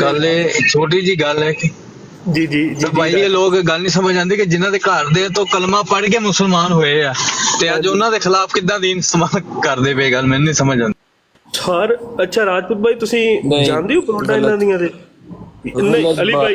ਗੱਲ ਇਹ ਛੋਟੀ ਜੀ ਗੱਲ ਹੈ ਕਿ
ਜੀ ਜੀ
ਤਾਂ ਭਾਈ ਇਹ ਲੋਕ ਗੱਲ ਨਹੀਂ ਸਮਝ ਆਉਂਦੇ ਕਿ ਜਿਨ੍ਹਾਂ ਦੇ ਘਰ ਦੇ ਤੋਂ ਕਲਮਾ ਪੜ੍ਹ ਕੇ ਮੁਸਲਮਾਨ ਹੋਏ ਆ ਤੇ ਅੱਜ ਉਹਨਾਂ ਦੇ ਖਿਲਾਫ ਕਿੱਦਾਂ ਦੀਨ ਇਸਤੇਮਾਲ ਕਰਦੇ ਪਏ, ਗੱਲ ਮੈਨੂੰ ਨਹੀਂ ਸਮਝ ਆਉਂਦੀ।
ਸਰ ਅੱਛਾ ਰਾਜਪੂਤ ਭਾਈ ਤੁਸੀਂ ਜਾਣਦੇ ਹੋ ਪਰੋਟਾ ਇਹਨਾਂ ਦੀਆਂ ਦੇ? ਨਹੀਂ ਅਲੀ ਭਾਈ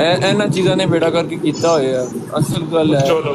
ਇਹਨਾਂ ਚੀਜ਼ਾਂ ਨੇ ਬੇੜਾ ਕਰਕੇ ਕੀਤਾ ਹੋਇਆ, ਅਸਲ ਗੱਲ ਹੈ।
ਚਲੋ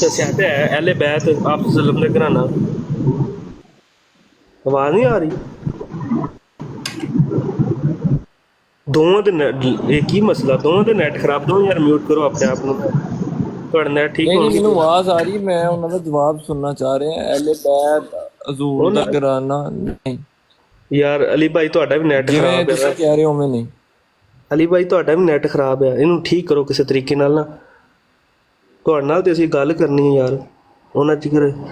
ਦੱਸਿਆ ਤੇ ਹੈ ਅਹਲੇ ਬੈਤ ਆਪ ਸਲਮ ਦੇ ਘਰਾਣਾ। ਆਵਾਜ਼ ਨਹੀਂ ਆ ਰਹੀ? ਦੋਵਾਂ ਦੇ ਇਹ ਕੀ ਮਸਲਾ, ਦੋਵਾਂ ਦੇ ਨੈਟ ਖਰਾਬ, ਦੋਵੇਂ ਯਾਰ ਮਿਊਟ ਕਰੋ ਆਪਣੇ ਆਪ ਨੂੰ। ਤੁਹਾਡਾ ਨੈਟ ਠੀਕ
ਨਹੀਂ ਮੈਨੂੰ ਆਵਾਜ਼ ਆ ਰਹੀ, ਮੈਂ ਉਹਨਾਂ ਦਾ ਜਵਾਬ ਸੁਣਨਾ ਚਾਹ ਰਿਹਾ। ਅਹਲੇ ਬੈਤ ਹਜ਼ੂਰ ਦਾ ਘਰਾਣਾ ਨਹੀਂ
ਯਾਰ। ਅਲੀ ਭਾਈ ਤੁਹਾਡਾ ਵੀ ਨੈਟ ਖਰਾਬ ਹੈ,
ਤੁਸੀਂ ਕਹਿ ਰਹੇ ਹੋ ਮੈਂ ਨਹੀਂ।
ਅਲੀ ਭਾਈ ਤੁਹਾਡਾ ਵੀ ਨੈਟ ਖਰਾਬ ਹੈ, ਇਹਨੂੰ ਠੀਕ ਕਰੋ ਕਿਸੇ ਤਰੀਕੇ ਨਾਲ ਨਾ। ਤੁਹਾਡੇ ਨਾਲ ਤੇ ਅਸੀਂ ਗੱਲ ਕਰਨੀ ਹੈ ਯਾਰ। ਉਹਨਾਂ ਚਿਕਰ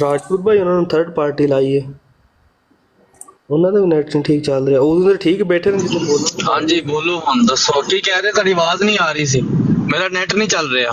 ਰਾਜਪੂਤ ਭਾਈ ਉਹਨਾਂ ਨੂੰ ਥਰਡ ਪਾਰਟੀ ਲਾਈ ਹੈ, ਉਹਨਾਂ ਦਾ ਵੀ ਨੈਟ ਨਹੀਂ ਠੀਕ ਚੱਲ ਰਿਹਾ। ਉਦੋਂ ਤਾਂ ਠੀਕ ਬੈਠੇ ਨੇ ਜਿੱਥੇ ਬੋਲੋ।
ਹਾਂਜੀ ਬੋਲੋ ਹੁਣ ਦੱਸੋ ਕੀ ਕਹਿ ਰਹੇ? ਤੁਹਾਡੀ ਆਵਾਜ਼ ਨਹੀਂ ਆ ਰਹੀ ਸੀ, ਮੇਰਾ ਨੈਟ ਨਹੀਂ ਚੱਲ ਰਿਹਾ।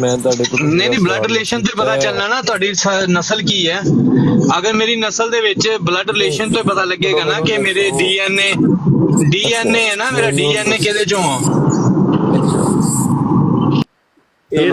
ਮੈਂ ਤੁਹਾਡੇ ਕੋਲ
ਨਹੀਂ ਬਲੱਡ ਰਿਲੇਸ਼ਨ ਤੋਂ ਪਤਾ ਚੱਲਣਾ ਨਾ ਤੁਹਾਡੀ ਨਸਲ ਕੀ ਹੈ। ਅਗਰ ਮੇਰੀ ਨਸਲ ਦੇ ਵਿੱਚ ਬਲੱਡ ਰਿਲੇਸ਼ਨ ਤੋਂ ਪਤਾ ਲੱਗੇਗਾ ਨਾ ਕਿ ਮੇਰੇ ਡੀਐਨਏ ਹੈ ਨਾ, ਮੇਰਾ ਡੀਐਨਏ ਕਿਹਦੇ ਚੋਂ ਆ।
ਇਹ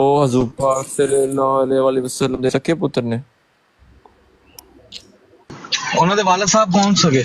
ਉਹ ਹਜ਼ੂਰ ਪਾਕ ਸੱਲੱਲਾਹੁ ਅਲੈਹਿ ਵਸੱਲਮ ਦੇ ਸਕੇ ਪੁੱਤਰ ਨੇ।
ਉਹਨਾਂ ਦੇ ਵਾਲਿਦ ਸਾਹਿਬ ਕੌਣ ਸਕੇ?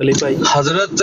ਅਲੀ ਭਾਈ
ਹਜ਼ਰਤ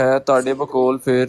ਹੈ ਤੁਹਾਡੇ ਬਕੌਲ ਫਿਰ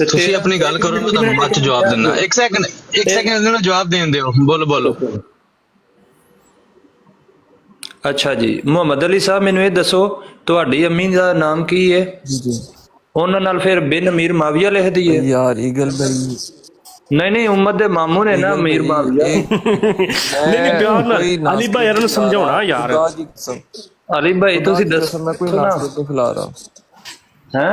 ਤੁਸੀਂ ਆਪਣੀ ਗੱਲ ਕਰੋ, ਮੈਂ ਤੁਹਾਨੂੰ ਬਾਅਦ ਚ ਜਵਾਬ ਦਿੰਦਾ। ਇੱਕ ਸੈਕਿੰਡ ਇਹਨਾਂ ਨੂੰ ਜਵਾਬ ਦੇਣ ਦਿਓ। ਬੋਲੋ।
ਅੱਛਾ ਜੀ, ਮੁਹੰਮਦ ਅਲੀ ਸਾਹਿਬ ਮੈਨੂੰ ਇਹ ਦੱਸੋ, ਤੁਹਾਡੀ ਅੰਮੀ ਦਾ ਨਾਮ ਕੀ ਹੈ?
ਜੀ
ਉਹਨਾਂ ਨਾਲ ਫਿਰ ਬਿਨ ਅਮੀਰ ਮਾਵੀਆ ਲਿਖ ਦਈਏ
ਯਾਰ। ਈਗਲ ਭਾਈ
ਨਹੀਂ ਉਮਤ ਦੇ ਮਾਮੂ ਨੇ ਨਾ ਅਮੀਰ ਮਾਵੀਆ।
ਨਹੀਂ ਪਿਆਰ ਨਾਲ ਅਲੀ ਭਾਈ ਇਹਨਾਂ ਨੂੰ ਸਮਝਾਉਣਾ ਯਾਰ।
ਅਲੀ ਭਾਈ ਤੁਸੀਂ ਦੱਸੋ,
ਮੈਂ ਕੋਈ ਨਾਸ਼ਤੇ ਤੋਂ ਖਿਲਾ ਰਹਾ
ਹੈ?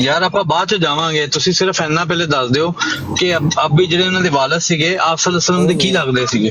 ਯਾਰ ਆਪਾਂ ਬਾਅਦ ਚ ਜਾਵਾਂਗੇ, ਤੁਸੀਂ ਸਿਰਫ ਇੰਨਾ ਪਹਿਲੇ ਦੱਸ ਦਿਓ ਕਿ ਅਬੀ ਜਿਹੜੇ ਉਹਨਾਂ ਦੇ ਵਾਲਿਦ ਸੀਗੇ ਆਪ ਸੱਲੱਲਾਹੁ ਅਲੈਹਿ ਵਸੱਲਮ ਦੇ ਕੀ ਲੱਗਦੇ ਸੀਗੇ?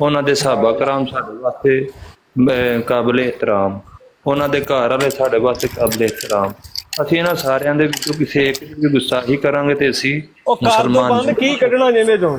ਉਹਨਾਂ ਦੇ ਸਹਾਬਾ ਕਰਾਮ ਸਾਡੇ ਵਾਸਤੇ ਕਾਬਲੇ ਇਤਰਾਮ, ਉਹਨਾਂ ਦੇ ਘਰ ਵਾਲੇ ਸਾਡੇ ਵਾਸਤੇ ਕਾਬਲੇ ਇਤਰਾਮ। ਅਸੀਂ ਇਹਨਾਂ ਸਾਰਿਆਂ ਦੇ ਵਿੱਚੋਂ ਕਿਸੇ ਇੱਕ ਦੀ ਗੁਸਤਾਖੀ ਕਰਾਂਗੇ ਤੇ ਅਸੀਂ ਮੁਸਲਮਾਨ
ਕੀ ਕੱਢਣਾ ਜਿਹਨੇ ਚੋਂ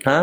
ਹਾਂ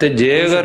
ਤੇ ਜੇ ਅਗਰ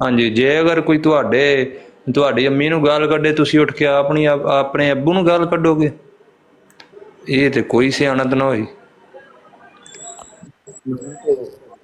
ਹਾਂਜੀ, ਜੇ ਅਗਰ ਕੋਈ ਤੁਹਾਡੀ ਅੰਮੀ ਨੂੰ ਗਾਲ ਕੱਢੇ, ਤੁਸੀਂ ਉੱਠ ਕੇ ਆਪਣੇ ਅੱਬੂ ਨੂੰ ਗਾਲ ਕੱਢੋਗੇ? ਇਹ ਤੇ ਕੋਈ ਸਿਆਣਤ ਨਾ ਹੋਈ।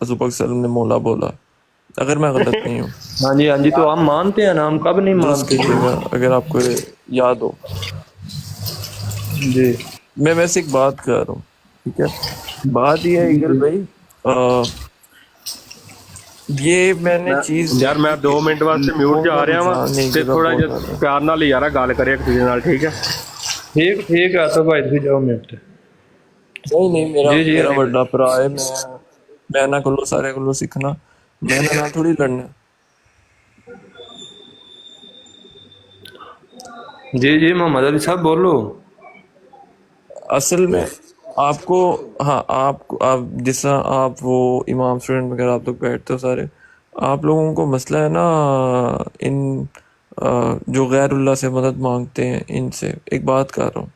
حضور پاک صلی اللہ علیہ وسلم نے مولا بولا، اگر میں غلط نہیں ہوں.
ہاں جی تو ہم مانتے ہیں نا، ہم کب نہیں
درست
مانتے
کیجیے گا اگر آپ کو یاد ہو.
جی.
میں ویسے ایک بات کر رہا ہوں، ٹھیک ہے. بات یہ ہے ایگل بھائی، یہ میں نے چیز
ਯਾਰ ਮੈਂ 2 ਮਿੰਟ ਵਾਸਤੇ ਮਿਊਟ ਜਾ ਰਿਹਾ ਵਾਂ
نہیں
ਤੇ
جگہ
ਥੋੜਾ
بہت
ਜਿਹਾ ਪਿਆਰ ਨਾਲ ਹੀ ਯਾਰਾ ਗੱਲ ਕਰਿਆ ਇੱਕ ਦੂਜੇ ਨਾਲ, ਠੀਕ ਹੈ.
ٹھیک ہے تو بھائی تھی جاؤ منٹ.
نہیں میرا
جی
میرا بڑا بھرا ہے، میں نہ کلو سارے کلو سیکھنا، میں نہ تھوڑی لڑنا.
جی محمد علی صاحب بولو.
اصل میں آپ کو، ہاں آپ جس طرح آپ وہ امام اسٹوڈنٹ وغیرہ آپ لوگ بیٹھتے ہو سارے، آپ لوگوں کو مسئلہ ہے نا ان جو غیر اللہ سے مدد مانگتے ہیں، ان سے ایک بات کر رہا ہوں،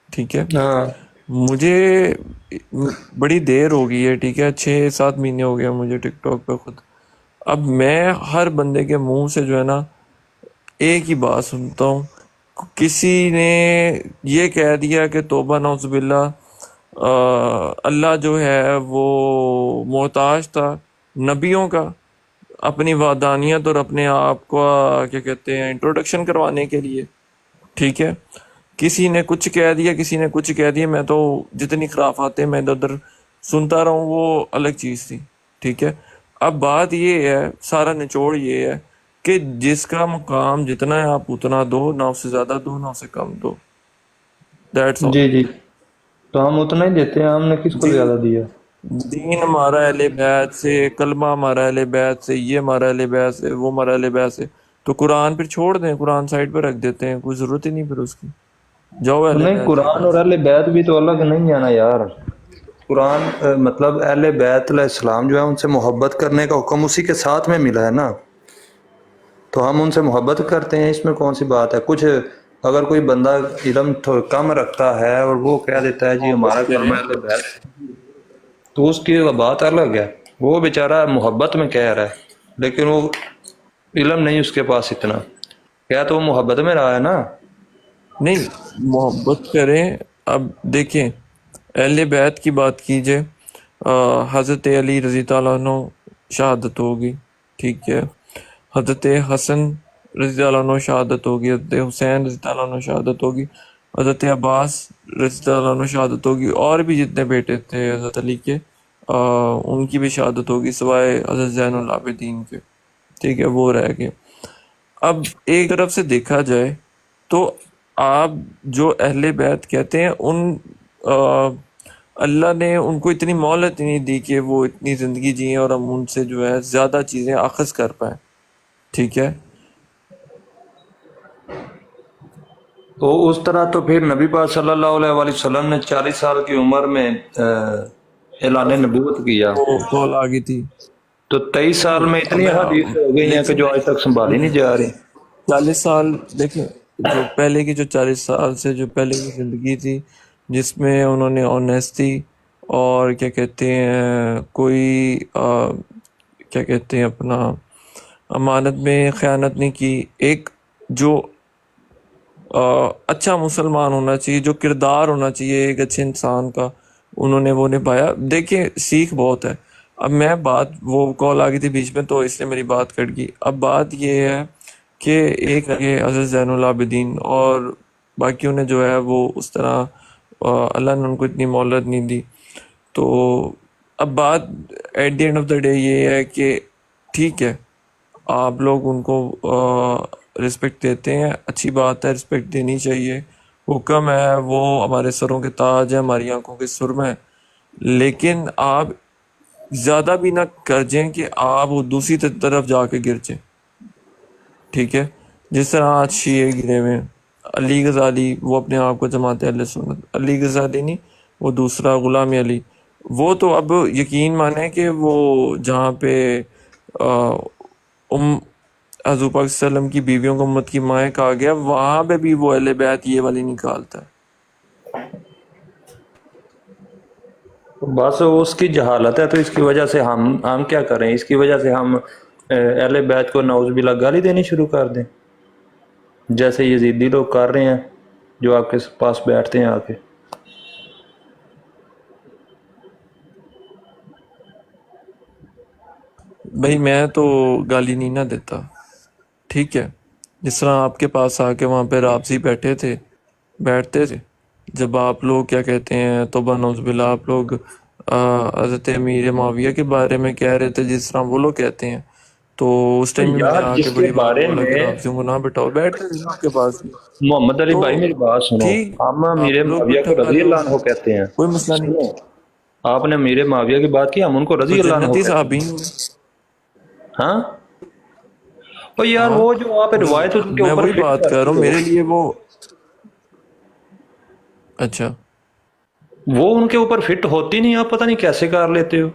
ٹھیک ہے.
ہاں
مجھے بڑی دیر ہو گئی ہے، ٹھیک ہے، 6-7 مہینے ہو گیا مجھے ٹک ٹاک پہ خود. اب میں ہر بندے کے منہ سے جو ہے نا ایک ہی بات سنتا ہوں، کسی نے یہ کہہ دیا کہ توبہ نعوذ باللہ اللہ جو ہے وہ محتاج تھا نبیوں کا اپنی وحدانیت اور اپنے آپ کو کیا کہتے ہیں انٹروڈکشن کروانے کے لیے، ٹھیک ہے. کسی نے کچھ کہہ دیا، کسی نے کچھ کہہ دیا، میں تو جتنی خرافاتیں میں ادھر ادھر سنتا رہا ہوں وہ الگ چیز تھی، ٹھیک ہے. اب بات یہ ہے، سارا نچوڑ یہ ہے کہ جس کا مقام جتنا ہے آپ اتنا دو، نہ اس سے زیادہ دو نہ اس سے کم دو. That's all.
جی تو ہم اتنا ہی دیتے ہیں، ہم نے کس کو زیادہ دیا؟
دین ہمارا اہل بیت سے، کلمہ ہمارا اہل بیت سے، یہ ہمارا اہل بیت سے، وہ ہمارا اہل بیت سے. تو قرآن پھر چھوڑ دیں، قرآن سائڈ پہ رکھ دیتے ہیں، کوئی ضرورت ہی نہیں پھر اس کی. جاؤ اہل
نہیں،
بیت کے
قرآن اور
پاس.
اہل بیت بھی تو الگ نہیں ہے نا یار. قرآن مطلب اہل بیت علیہ السلام جو ہے ان سے محبت کرنے کا حکم اسی کے ساتھ میں ملا ہے نا، تو ہم ان سے محبت کرتے ہیں، اس میں کون سی بات ہے؟ کچھ اگر کوئی بندہ علم کم رکھتا ہے اور وہ کہہ دیتا ہے جی ہمارا کلمہ اہل بیت، تو اس کی بات الگ ہے. وہ بیچارہ محبت میں کہہ رہا ہے لیکن وہ علم نہیں اس کے پاس اتنا، کیا تو وہ محبت میں رہا ہے نا.
نہیں، محبت کریں. اب دیکھیں اہل بیت کی بات کیجئے، حضرت علی رضی اللہ عنہ شہادت ہوگی، ٹھیک ہے. حضرت حسن رضی اللہ عنہ شہادت ہوگی، حضرت حسین رضی اللہ عنہ شہادت ہوگی، حضرت عباس رضی اللہ عنہ شہادت ہوگی، اور بھی جتنے بیٹے تھے حضرت علی کے ان کی بھی شہادت ہوگی سوائے حضرت زین العابدین کے، ٹھیک ہے، وہ رہ گئے. اب ایک طرف سے دیکھا جائے تو آپ جو اہل بیت کہتے ہیں ان اللہ نے ان کو اتنی مہلت نہیں دی کہ وہ اتنی زندگی جئیں اور ہم ان سے جو ہے زیادہ چیزیں اخذ کر پائیں، ٹھیک ہے.
تو اس طرح تو پھر نبی پاک صلی اللہ علیہ وآلہ وسلم نے 40 سال کی عمر میں اعلان نبوت کیا،
وہ کال آ گئی تھی.
تو 23 سال میں اتنی احادیث ہو گئی ہیں کہ جو آج تک سنبھالی نہیں جا رہی.
40 سال دیکھیں، جو پہلے کی جو 40 سال سے جو پہلے کی زندگی تھی جس میں انہوں نے آنیسٹی اور کیا کہتے ہیں کوئی کیا کہتے ہیں اپنا امانت میں خیانت نہیں کی، ایک جو اچھا مسلمان ہونا چاہیے، جو کردار ہونا چاہیے ایک اچھے انسان کا، انہوں نے وہ نبھایا. دیکھیں سیکھ بہت ہے. اب میں بات، وہ کال آ گئی تھی بیچ میں تو اس لیے میری بات کٹ گئی. اب بات یہ ہے کہ ایک حضرت زین العابدین اور باقیوں نے جو ہے وہ اس طرح اللہ نے ان کو اتنی مہلت نہیں دی. تو اب بات at the end of the day یہ ہے کہ ٹھیک ہے آپ لوگ ان کو رسپیکٹ دیتے ہیں، اچھی بات ہے، رسپیکٹ دینی چاہیے، حکم ہے، وہ ہمارے سروں کے تاج ہے، ہماری آنکھوں کے سرم ہے. لیکن آپ زیادہ بھی نہ کر جائیں کہ آپ وہ دوسری طرف جا کے گر جائیں، ٹھیک ہے. جس طرح آج شیعہ گرے ہوئے ہیں، علی غزالی وہ اپنے آپ کو جماعت اہل سنت، علی غزالی نہیں، وہ دوسرا غلام علی، وہ تو اب یقین مانیں کہ وہ جہاں پہ حضور پاک صلی اللہ علیہ وسلم کی بیویوں کو امت کی مائیں کہا گیا، وہاں پہ بھی وہ اہل بیت یہ والی نکالتا ہے.
بس اس کی جہالت ہے، تو اس کی وجہ سے ہم کیا کریں؟ اس کی وجہ سے ہم اہل بیت کو نعوذ باللہ گالی دینی شروع کر دیں، جیسے یزیدی لوگ کر رہے ہیں جو آپ کے پاس بیٹھتے ہیں آ کے.
بھائی میں تو گالی نہیں نہ دیتا، ٹھیک ہے؟ جس طرح آپ کے پاس آ کے وہاں پہ رابطی بیٹھتے تھے، جب آپ لوگ کیا کہتے ہیں توبہ نعوذ باللہ آپ لوگ حضرت امیر معاویہ کے بارے میں کہہ رہے تھے جس طرح وہ لوگ کہتے ہیں، تو اس ٹائم میں نے
یار
آ کے
جس کے
بڑی بات
بارے
بولا کہ
میں
رابطیوں کو نہ بٹھاؤ، بیٹھتے تھے آپ کے پاس بھی،
محمد علی
تو
بھائی میری بات سنو،
ٹھیک
ہم امیر
آپ لوگ
معاویہ
بٹھا
کو رضی
لو،
اللہ عنہ کہتے ہیں.
کوئی مسئلہ نہیں،
سنو، آپ نے امیر معاویہ کی بات کی، ہم ان کو
تو
رضی اللہ عنہ
جنتی
کہتے
صحابی
ہیں.
ہوں،
ہاں اور یار
ہاں
وہ جو آپ روایت ان کے
میں
اوپر
وہی
فٹ
بات کر رہا
کرتے
ہوں،
ہو،
میرے لیے وہ اچھا
وہ ان کے اوپر فٹ ہوتی نہیں، آپ پتہ نہیں کیسے کر لیتے ہو.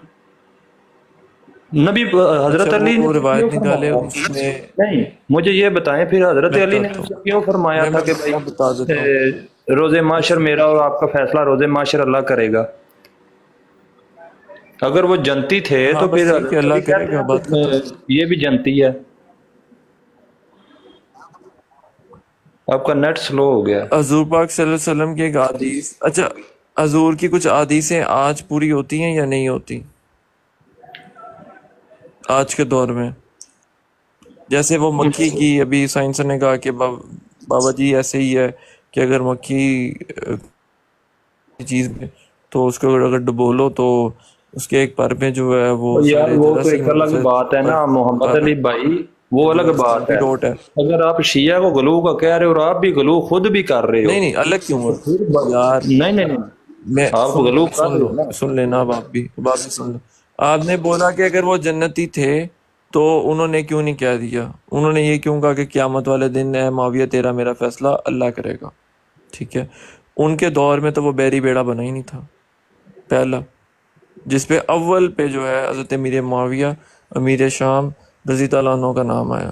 نبی
اچھا
حضرت علی نے
وہ
کیوں
روایت نکالے
فرمایا؟
اس میں
نہیں مجھے یہ بتائیں پھر حضرت
میں
علی نے
بتاتا ہوں،
کیوں فرمایا تھا کہ بھائی
میں بتا دیتا ہوں
روز معاشر میرا اور آپ کا فیصلہ روز معاشر اللہ کرے گا. اگر وہ جنتی تھے
ہاں
تو
بس
پھر
ٹھیک ہے،
حضرت
اللہ
علی
کرے
کہتے
گا،
ہیں
بات ختم.
کہ یہ بھی جنتی ہے. آپ کا نیٹ سلو ہو گیا.
حضور پاک صلی اللہ علیہ وسلم کی ایک حدیث، اچھا حضور کی کچھ حدیثیں آج پوری ہوتی ہیں یا نہیں ہوتی آج کے دور میں؟ جیسے وہ مکھی کی ابھی سائنس نے کہا کہ بابا جی ایسے ہی ہے کہ اگر مکھی چیز میں تو اس کو اگر ڈبو لو تو اس کے ایک پر میں جو ہے وہ
یار
سارے
وہ تو
جراثیم
ایک الگ
سے
بات ہے
پر
نا محمد علی بھائی، وہ
جو
الگ
اس کا
بات
اینٹی
ہے.
ڈوٹ ہے.
اگر آپ شیعہ کو غلو کا کہہ رہے ہو اور آپ بھی غلو خود بھی کر رہے ہو
نہیں نہیں الگ کیوں
تو
ہے
پھر
یار،
نہیں نہیں نہیں
میں
آپ غلو کر
سن
رہے
لو،
ہو نا.
سن لینا اب آپ بھی سن لو. آپ نے بولا کہ اگر وہ جنتی تھے تو انہوں نے کیوں نہیں کہہ دیا، انہوں نے یہ کیوں کہا کہ قیامت والے دن اے معاویہ تیرا میرا فیصلہ اللہ کرے گا، ٹھیک ہے؟ ان کے دور میں تو وہ بیری بیڑا بنا ہی نہیں تھا پہلا، جس پہ اول پہ جو ہے حضرت امیر معاویہ امیر شام رضی اللہ عنہ کا نام آیا.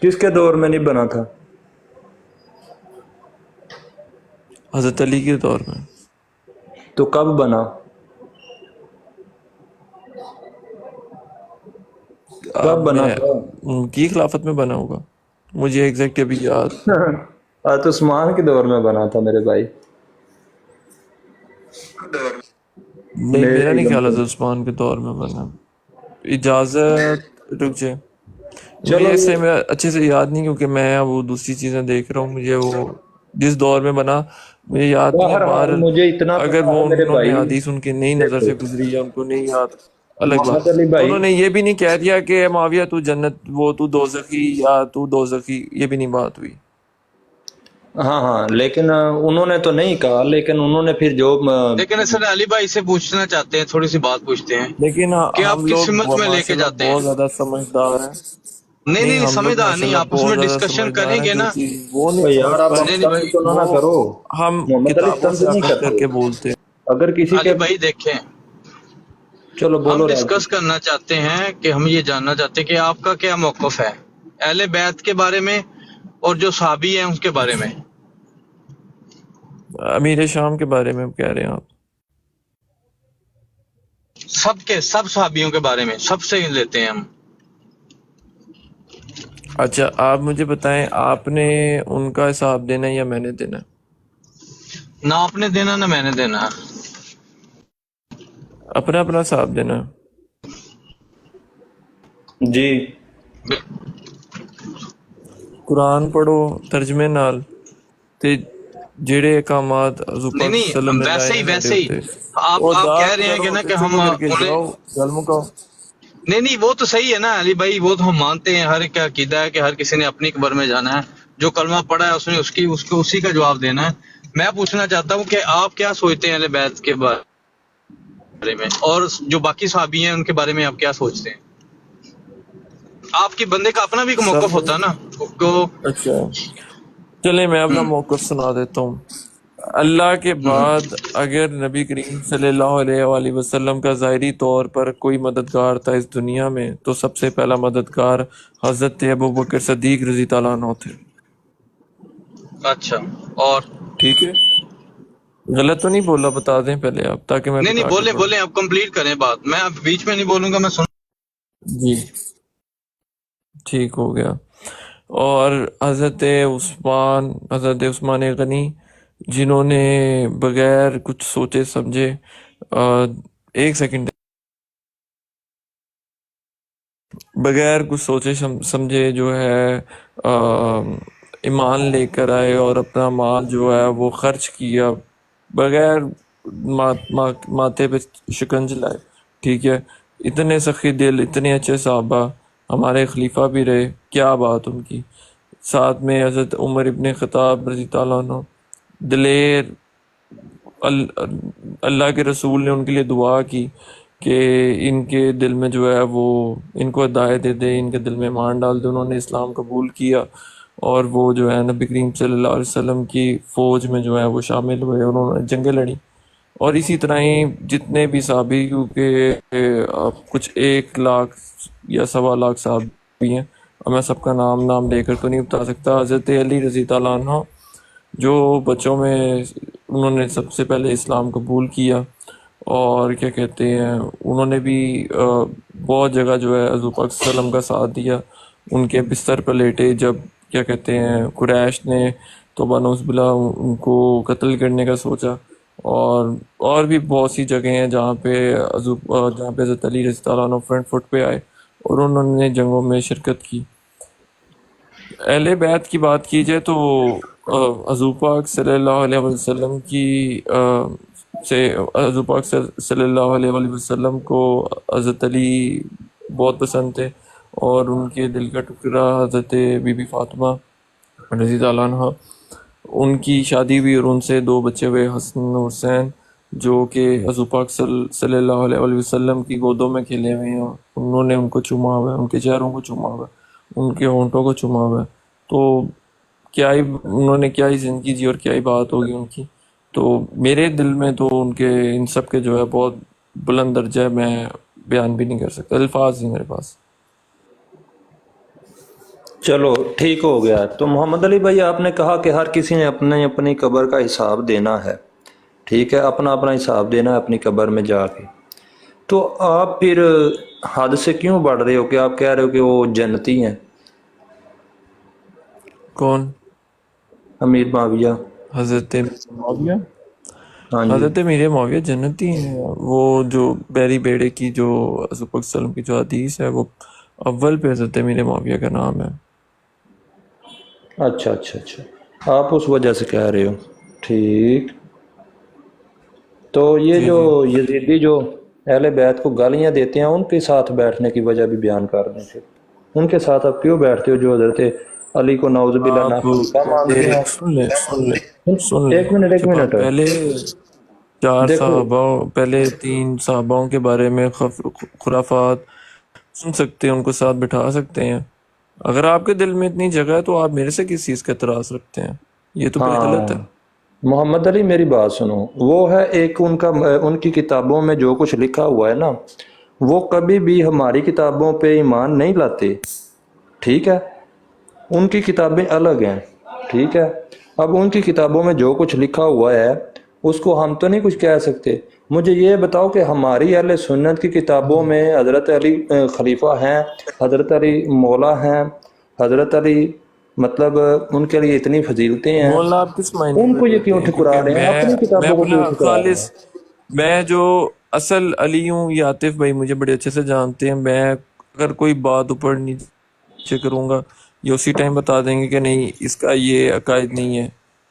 کس کے دور میں نہیں بنا تھا؟
حضرت علی کے دور میں.
تو کب بنا؟ کب بنا
میں
تھا؟
ان کی خلافت میں بنا ہوگا، مجھے ایگزیکٹ ابھی یاد
تو عثمان کے دور میں بنا تھا میرے بھائی،
نہیں،
میرے
میرا نہیں
علم
خیال
سے.
حضرت عثمان کے دور میں بنا. اجازت رک جائے، مجھے
چلو
اس سے میرا اچھے سے یاد نہیں کیونکہ میں وہ دوسری چیزیں دیکھ رہا ہوں، مجھے وہ جس دور میں بنا مجھے یاد نہیں ہے.
بہرحال
بہرحال
مجھے اتنا
اگر
پتا
وہ
ہے میرے
انہوں نے
بھائی،
حدیث ان کی نئی نظر
دیکھو
سے گزری یا ان کو نہیں یاد، الگ بات.
محمد علی
تو
بھائی،
انہوں نے یہ بھی نہیں کہہ دیا کہ معاویہ تو جنت وہ تو دوزخی یا تو دوزخی، یہ بھی نہیں بات ہوئی.
ہاں ہاں لیکن انہوں نے تو نہیں کہا، لیکن انہوں نے پھر جو
لیکن اصل علی بھائی سے پوچھنا چاہتے ہیں، تھوڑی سی بات پوچھتے ہیں
لیکن
کہ آپ
ہم
کس
لوگ
سمت میں لے کے
ماشاء اللہ
جاتے ہیں؟
بہت زیادہ سمجھدار ہیں.
نہیں
نہیں
نہیں
ہم لوگ
سمجھدار
ماشاء
نہیں،
اللہ
آپ اس میں
بہت زیادہ
ڈسکشن
سمجھدار
کریں
ہیں،
گے
جو
نا.
چیز وہ نہیں
تو یار
سمجھ
آپ
پائے
نہیں نہیں
تنگ تو نہ
وہ
کرو.
ہم
محمد علی
کتابوں
تنگ
سے
نہیں
اخذ کر
کرتے،
کے بولتے ہیں.
اگر کسی
علی
کے
بھائی دیکھیں،
چلو
ہم
بولو راجی.
ڈسکس کرنا چاہتے ہیں کہ ہم یہ جاننا چاہتے ہیں کہ آپ کا کیا موقف ہے اہل بیت کے بارے میں اور جو صحابی ہیں اس کے بارے میں.
امیر شام کے بارے میں کہہ رہے ہیں آپ؟
سب صحابیوں کے بارے میں سب سے لیتے ہیں ہم.
اچھا آپ مجھے بتائیں، آپ نے ان کا حساب دینا ہے یا میں نے دینا ہے؟
نہ آپ نے دینا نہ میں نے دینا.
اپنا اپنا حساب دینا ہے.
جی
قرآن پڑھو ترجمے نال تے جڑے احکامات حضور
نہیں
پاک صلی اللہ علیہ وسلم
نہیں
نے لائے
ویسے
ہیں
ہی
ساڈے
ویسے ہی
اوتے،
آپ
او
کہہ
داد
رہے ہیں کہ
کرو
نا
تے
کہ
چپ
ہم
کر کے
انہیں.
جاؤ، گل مکاؤ.
نہیں وہ تو صحیح ہے نا علی بھائی، وہ تو ہم مانتے ہیں، ہر ایک کا عقیدہ ہے کہ ہر کسی نے اپنی قبر میں جانا ہے، جو کلمہ پڑھا ہے اس نے اس کو اسی کا جواب دینا ہے. میں پوچھنا چاہتا ہوں کہ آپ کیا سوچتے ہیں اہل بیت کے بارے میں، اور جو باقی صحابی ہیں ان کے بارے میں آپ کیا سوچتے ہیں؟ آپ کے بندے کا اپنا بھی ایک موقف
سب
ہوتا ہے نا کو.
اچھا چلیں میں اپنا موقف سنا دیتا ہوں. اللہ کے بعد اگر نبی کریم صلی اللہ علیہ وآلہ وسلم کا ظاہری طور پر کوئی مددگار تھا اس دنیا میں تو سب سے پہلا مددگار حضرت ابو بکر صدیق رضی اللہ عنہ تھے.
اچھا اور
ٹھیک ہے، غلط تو نہیں بولا؟ بتا دیں پہلے آپ تاکہ میں
نہیں
آگے
بولیں
بڑھوں.
بولیں، آپ کمپلیٹ کریں بات، میں اب بیچ میں نہیں بولوں گا، میں سن.
جی ٹھیک ہو گیا. اور حضرت عثمان غنی جنہوں نے بغیر کچھ سوچے سمجھے ایک سیکنڈ بغیر کچھ سوچے سمجھے جو ہے ایمان لے کر آئے اور اپنا مال جو ہے وہ خرچ کیا بغیر ماتھے پہ شکنج لائے. ٹھیک ہے، اتنے سخی دل، اتنے اچھے صحابہ، ہمارے خلیفہ بھی رہے، کیا بات ان کی. ساتھ میں حضرت عمر ابن خطاب رضی اللہ عنہ دلیر، اللہ کے رسول نے ان کے لیے دعا کی کہ ان کے دل میں جو ہے وہ ان کو ہدایت دے دے، ان کے دل میں ایمان ڈال دے. انہوں نے اسلام قبول کیا اور وہ جو ہے نبی کریم صلی اللہ علیہ وسلم کی فوج میں جو ہے وہ شامل ہوئے، انہوں نے جنگیں لڑیں. اور اسی طرح ہی جتنے بھی صحابی، کیونکہ کچھ 1 لاکھ یا 1.25 لاکھ صحابی ہیں، اور میں سب کا نام لے کر تو نہیں بتا سکتا. حضرت علی رضی اللہ عنہ جو بچوں میں انہوں نے سب سے پہلے اسلام قبول کیا، اور کیا کہتے ہیں انہوں نے بھی بہت جگہ جو ہے حضور پاک صلی اللہ علیہ وسلم کا ساتھ دیا. ان کے بستر پر لیٹے جب کیا کہتے ہیں قریش نے توبہ نعوذ باللہ ان کو قتل کرنے کا سوچا، اور بھی بہت سی جگہیں ہیں جہاں پہ حضرت علی رضی اللہ عنہ فرنٹ فٹ پہ آئے اور انہوں نے جنگوں میں شرکت کی. اہل بیت کی بات کی جائے تو حضور پاک صلی اللہ علیہ وسلم حضور پاک صلی اللہ علیہ وسلم کو حضرت علی بہت پسند تھے، اور ان کے دل کا ٹکڑا حضرت بی بی فاطمہ رضی اللہ عنہ، ان کی شادی ہوئی اور ان سے 2 بچے ہوئے، حسن اور حسین، جو کہ حضور پاک صلی اللہ علیہ وسلم کی گودوں میں کھیلے ہوئے ہیں. انہوں نے ان کو چوما ہوا ہے، ان کے چہروں کو چوما ہوا ہے، ان کے ہونٹوں کو چوما ہوا ہے. تو کیا ہی انہوں نے کیا ہی زندگی جی اور کیا ہی بات ہوگی ان کی. تو میرے دل میں تو ان سب کے جو ہے بہت بلند درجہ ہے، میں بیان بھی نہیں کر سکتا، الفاظ نہیں میرے پاس.
چلو ٹھیک ہو گیا. تو محمد علی بھائی، آپ نے کہا کہ ہر کسی نے اپنی قبر کا حساب دینا ہے. ٹھیک ہے، اپنا حساب دینا ہے اپنی قبر میں جا کے. تو آپ پھر حد سے کیوں بڑھ رہے ہو کہ آپ کہہ رہے ہو کہ وہ جنتی ہیں؟
کون؟
امیر معاویہ.
حضرت معاویہ؟
ہاں جی.
حضرت امیر معاویہ جنتی ہیں. وہ جو بیری بیڑے کی جو حضور پاک صلی اللہ علیہ وسلم کی جو حدیث ہے، وہ اول پہ حضرت امیر معاویہ کا نام ہے.
اچھا، آپ اس وجہ سے کہہ رہے ہو. ٹھیک. تو یہ جو یزیدی جو اہل بیت کو گالیاں دیتے ہیں، ان کے ساتھ بیٹھنے کی وجہ بھی بیان کر دیں. پھر ان کے ساتھ آپ کیوں بیٹھتے ہو جو حضرت علی کو نعوذ باللہ ناخلیفہ مانتے ہیں؟ ایک منٹ
پہلے 4 صحابہ، پہلے 3 صحابوں کے بارے میں خرافات سن سکتے ہیں، ان کو ساتھ بٹھا سکتے ہیں. اگر آپ کے دل میں اتنی جگہ ہے تو آپ میرے سے کس چیز کا اعتراض رکھتے ہیں؟ یہ تو غلط ہے.
محمد علی میری بات سنو. وہ ہے ایک ان کی کتابوں میں جو کچھ لکھا ہوا ہے نا، وہ کبھی بھی ہماری کتابوں پہ ایمان نہیں لاتے. ٹھیک ہے، ان کی کتابیں الگ ہیں. ٹھیک ہے، اب ان کی کتابوں میں جو کچھ لکھا ہوا ہے اس کو ہم تو نہیں کچھ کہہ سکتے. مجھے یہ بتاؤ کہ ہماری اہل سنت کی کتابوں میں حضرت علی خلیفہ ہیں، حضرت علی مولا ہیں، حضرت علی مطلب ان کے لیے اتنی فضیلتیں ہیں،
مولا آپ کس معنی
ان کو یہ کیوں ٹھکرا رہے ہیں؟ اپنی کتابوں کو کیوں ٹھکرا رہے ہیں؟
میں جو اصل علی ہوں، یہ عاطف بھائی مجھے بڑے اچھے سے جانتے ہیں. میں اگر کوئی بات اوپر نیچے کروں گا، یہ اسی ٹائم بتا دیں گے کہ نہیں اس کا یہ عقائد نہیں ہے.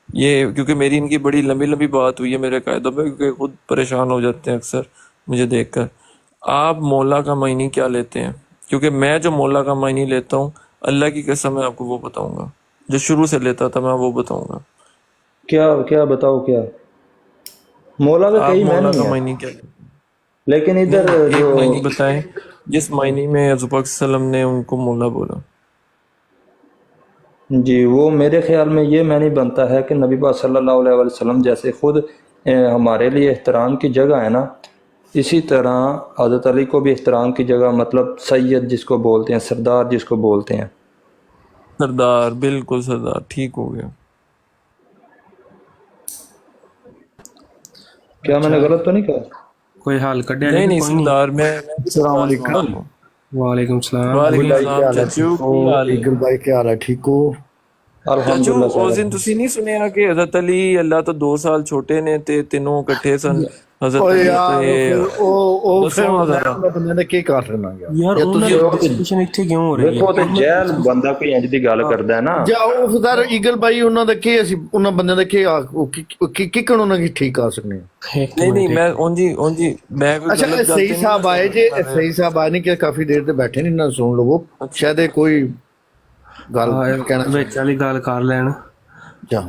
یہ کیونکہ میری ان کی بڑی لمبی بات ہوئی ہے میرے عقائدوں پہ، کیونکہ خود پریشان ہو جاتے ہیں اکثر مجھے دیکھ کر. آپ مولا کا معنی کیا لیتے ہیں؟ کیونکہ میں جو مولا کا معنی لیتا ہوں، اللہ کی قسم میں آپ کو وہ بتاؤں گا، جو شروع سے لیتا تھا میں وہ بتاؤں گا.
کیا بتاؤ؟ کیا مولا کا کئی معنی ہیں، لیکن ادھر
ایک معنی بتائیں جس معنی میں حضور پاک صلی اللہ علیہ وسلم نے ان کو مولا بولا.
جی، وہ میرے خیال میں یہ معنی بنتا ہے کہ نبی پاک صلی اللہ علیہ وسلم جیسے خود ہمارے لیے احترام کی جگہ ہے نا، اسی طرح حضرت علی کو بھی احترام کی جگہ، مطلب سید جس کو بولتے ہیں، سردار جس کو بولتے ہیں.
سردار، بالکل سردار، ٹھیک ہو گیا.
کیا میں نے غلط تو نہیں کہا؟
کوئی حال کڈیا
نہیں سردار میں.
السلام علیکم.
وعلیکم السلام.
ایگل بھائی کیا حال ہے؟ ٹھیک ہو؟
ਚਾਚੂ
ਅਲਹਮਦੁਲਿਲਾ
ਉਸ
ਸਾਹਿਬ
ਦਿਨ ਤੁਸੀਂ ਨਹੀਂ ਸੁਣਿਆ ਕਿ ਹਜ਼ਰਤ ਅਲੀ ਅੱਲਾ ਤੋਂ 2 ਸਾਲ ਛੋਟੇ ਨੇ ਤੇ ਤਿੰਨੋਂ ਇਕੱਠੇ ਸਨ ਹਜ਼ਰਤ
ਓਏ
ਅਲੀ
ਯਾਰ
ਤੇ
ਉਹ ਫਿਰ
ਦੱਸੋ
ਮੈਂ
ਜ਼ਰਾ
ਉਹਨਾਂ ਬੰਦਿਆਂ ਨੇ ਕੀ ਕਰ ਸਕਣਾ
ਯਾਰ
ਜਾਂ
ਉਹਨਾਂ
ਤੁਸੀਂ
ਦੀ ਡਿਸਕਸ਼ਨ ਇੱਥੇ ਕਿਉਂ ਹੋ ਰਹੀ ਹੈ?
ਵੇਖੋ ਤੇ ਜਹਿਲ ਬੰਦਾ ਕੋਈ ਇੰਜ ਦੀ ਗੱਲ ਕਰਦਾ ਹੈ ਨਾ
ਜਾਂ ਉਹ ਖੁਦਾਰ ਈਗਲ ਭਾਈ ਉਹਨਾਂ ਦਾ ਕੀ ਅਸੀਂ ਉਹਨਾਂ ਬੰਦਿਆਂ ਦਾ ਕੀ ਕਿਕਣ ਉਹਨਾਂ ਕੀ ਠੀਕ ਕਰ ਸਕਨੇ ਆ?
ਨਹੀਂ ਮੈਂ ਉਂਜੀ ਮੈਂ ਕੋਈ
ਅੱਛਾ
ਗਲਤ ਗੱਲ
ਸਹੀ
ਤੇ ਨਹੀਂ
ਸਾਹਿਬ
ਕਰ
ਆਏ ਜੇ
ਰਿਹਾ।
ਸਹੀ ਸਾਹਿਬ ਆਏ ਨਹੀਂ ਕਿ ਕਾਫੀ ਦੇਰ ਤੇ ਬੈਠੇ ਨਹੀਂ ਨਾ ਸੁਣ ਲਵੋ ਸ਼ਾਇਦ ਇਹ ਕੋਈ ਗੱਲ ਕਹਿਣਾ
ਵਿੱਚ ਵਾਲੀ ਗੱਲ ਕਰ ਲੈਣ।
ਜਾਂ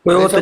ਕੋਈ ਉਹ ਤੇ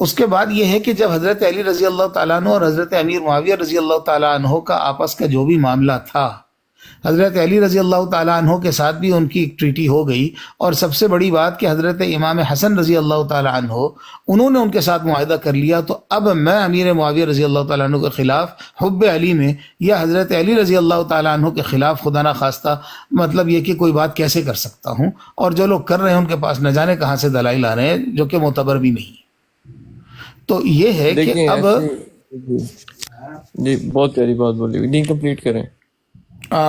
اس کے بعد یہ ہے کہ جب حضرت علی رضی اللہ تعالیٰ عنہ اور حضرت امیر معاویہ رضی اللہ تعالیٰ عنہ کا آپس کا جو بھی معاملہ تھا، حضرت علی رضی اللہ تعالیٰ عنہ کے ساتھ بھی ان کی ایک ٹریٹی ہو گئی، اور سب سے بڑی بات کہ حضرت امام حسن رضی اللہ تعالیٰ عنہ انہوں نے ان کے ساتھ معاہدہ کر لیا، تو اب میں امیر معاویہ رضی اللہ تعالیٰ عنہ کے خلاف حب علی میں یا حضرت علی رضی اللہ تعالیٰ عنہ کے خلاف خدا نہ خواستہ مطلب یہ کہ کوئی بات کیسے کر سکتا ہوں، اور جو لوگ کر رہے ہیں ان کے پاس نہ جانے کہاں سے دلائل آ رہے ہیں جو کہ معتبر بھی نہیں ہے۔ تو یہ ہے کہ اب
جی بہت پیاری بات بولی ہوئی، نہیں کمپلیٹ کریں۔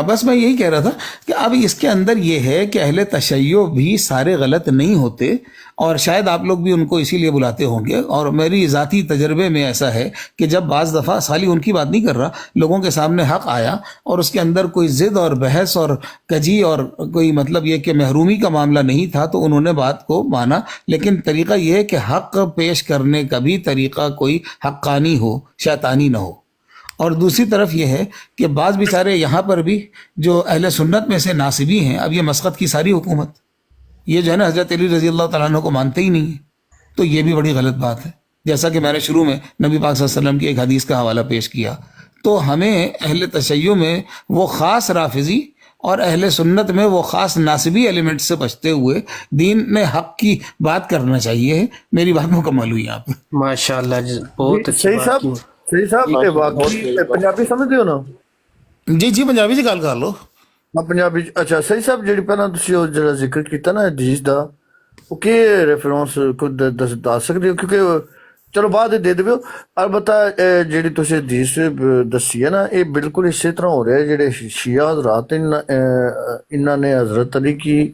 بس میں یہی کہہ رہا تھا کہ اب اس کے اندر یہ ہے کہ اہل تشیع بھی سارے غلط نہیں ہوتے، اور شاید آپ لوگ بھی ان کو اسی لیے بلاتے ہوں گے، اور میری ذاتی تجربے میں ایسا ہے کہ جب بعض دفعہ سالی ان کی بات نہیں کر رہا، لوگوں کے سامنے حق آیا اور اس کے اندر کوئی ضد اور بحث اور کجی اور کوئی مطلب یہ کہ محرومی کا معاملہ نہیں تھا، تو انہوں نے بات کو مانا، لیکن طریقہ یہ ہے کہ حق پیش کرنے کا بھی طریقہ کوئی حقانی ہو، شیطانی نہ ہو۔ اور دوسری طرف یہ ہے کہ بعض بیچارے یہاں پر بھی جو اہل سنت میں سے ناصبی ہیں، اب یہ مسقط کی ساری حکومت یہ جو ہے نا حضرت علی رضی اللہ تعالیٰ عنہ کو مانتے ہی نہیں ہیں، تو یہ بھی بڑی غلط بات ہے۔ جیسا کہ میں نے شروع میں نبی پاک صلی اللہ علیہ وسلم کی ایک حدیث کا حوالہ پیش کیا، تو ہمیں اہل تشیع میں وہ خاص رافضی اور اہل سنت میں وہ خاص ناصبی ایلیمنٹ سے بچتے ہوئے دین میں حق کی بات کرنا چاہیے۔ میری بات مکمل ہوئی آپ
ماشاءاللہ، بہت اچھی بات کی۔
صحیح صاحب واقعی پنجابی سمجھتے ہو نا؟
جی پنجابی سے گل کر لو۔
پنجابی اچھا صحیح صاحب، جڑی پہਲਾਂ ਤੁਸੀਂ ਉਹ ਜਿਹੜਾ ਜ਼ਿਕਰ ਕੀਤਾ ਨਾ ਹਦੀਸ ਦਾ, ਉਹ ਕੀ ਰੈਫਰੈਂਸ ਕੋਈ ਦੱਸ ਸਕਦੇ ਹੋ? ਕਿਉਂਕਿ ਚਲੋ ਬਾਅਦ ਦੇ ਦਿਓ। ਅਲਬਤਾ ਜਿਹੜੀ ਤੁਸੀਂ ਹਦੀਸ ਦੱਸੀ ਹੈ ਨਾ, ਇਹ ਬਿਲਕੁਲ ਇਸੇ ਤਰ੍ਹਾਂ ਹੋ ਰਿਹਾ ਜਿਹੜੇ ਸ਼ੀਆ ਹਜ਼ਰਾਤ ਇਹਨਾਂ ਨੇ ਹਜ਼ਰਤ ਅਲੀ ਕੀ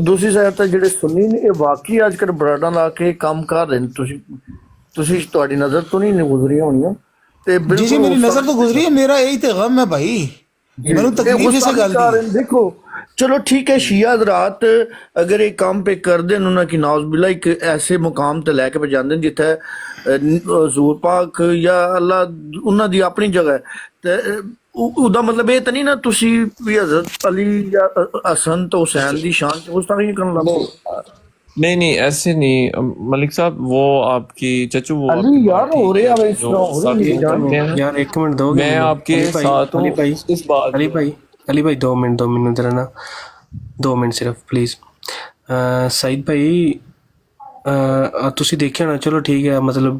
ਦੂਸਰੀ ਸਾਈਡ ਤੇ ਜਿਹੜੇ ਸੁੰਨੀ ਨੇ ਇਹ ਵਾਕਈ ਅੱਜ ਕੱਲ੍ਹ ਬਰਾਡਾਂ ਲਾ ਕੇ ਕੰਮ ਕਰ ਰਹੇ ਨੇ। ਤੁਸੀਂ ਤੁਹਾਡੀ ਨਜ਼ਰ ਤੋਂ نہیں ਗੁਜ਼ਰੀ ਹੋਣੀਆਂ ਤੇ
جی جی میری نظر تو گزری ہے، میرا یہی تو غم ہے بھائی، میں نے تکلیف سے گل کی۔
دیکھو چلو ٹھیک ہے، شیعہ حضرات اگر ایک کام پہ کر دیں انہوں کی ناؤز باللہ ایک ایسے مقام تے لے کے پہ جاندے جتھے حضور پاک یا اللہ انہاں دی اپنی جگہ ہے، تے ਉਹਦਾ ਮਤਲਬ ਇਹ ਤਾਂ ਨਹੀਂ ਨਾ ਤੁਸੀਂ ਵੀ حضرت علی یا حسن تو حسین دی شان سے گستاخی کرنا لگو؟
نہیں ایسے نہیں ملک صاحب، وہ آپ کی چچو وہ
علی یار ہو رہے ہیں
یار ایک منٹ دو گے؟
میں آپ کے ساتھ ہوں اس بات۔
علی بھائی 2 منٹ ذرا نا، 2 منٹ صرف پلیز۔ سعید بھائی ਤੁਸੀਂ ਦੇਖਿਆ ਨਾ, ਚਲੋ ਠੀਕ ਹੈ, ਮਤਲਬ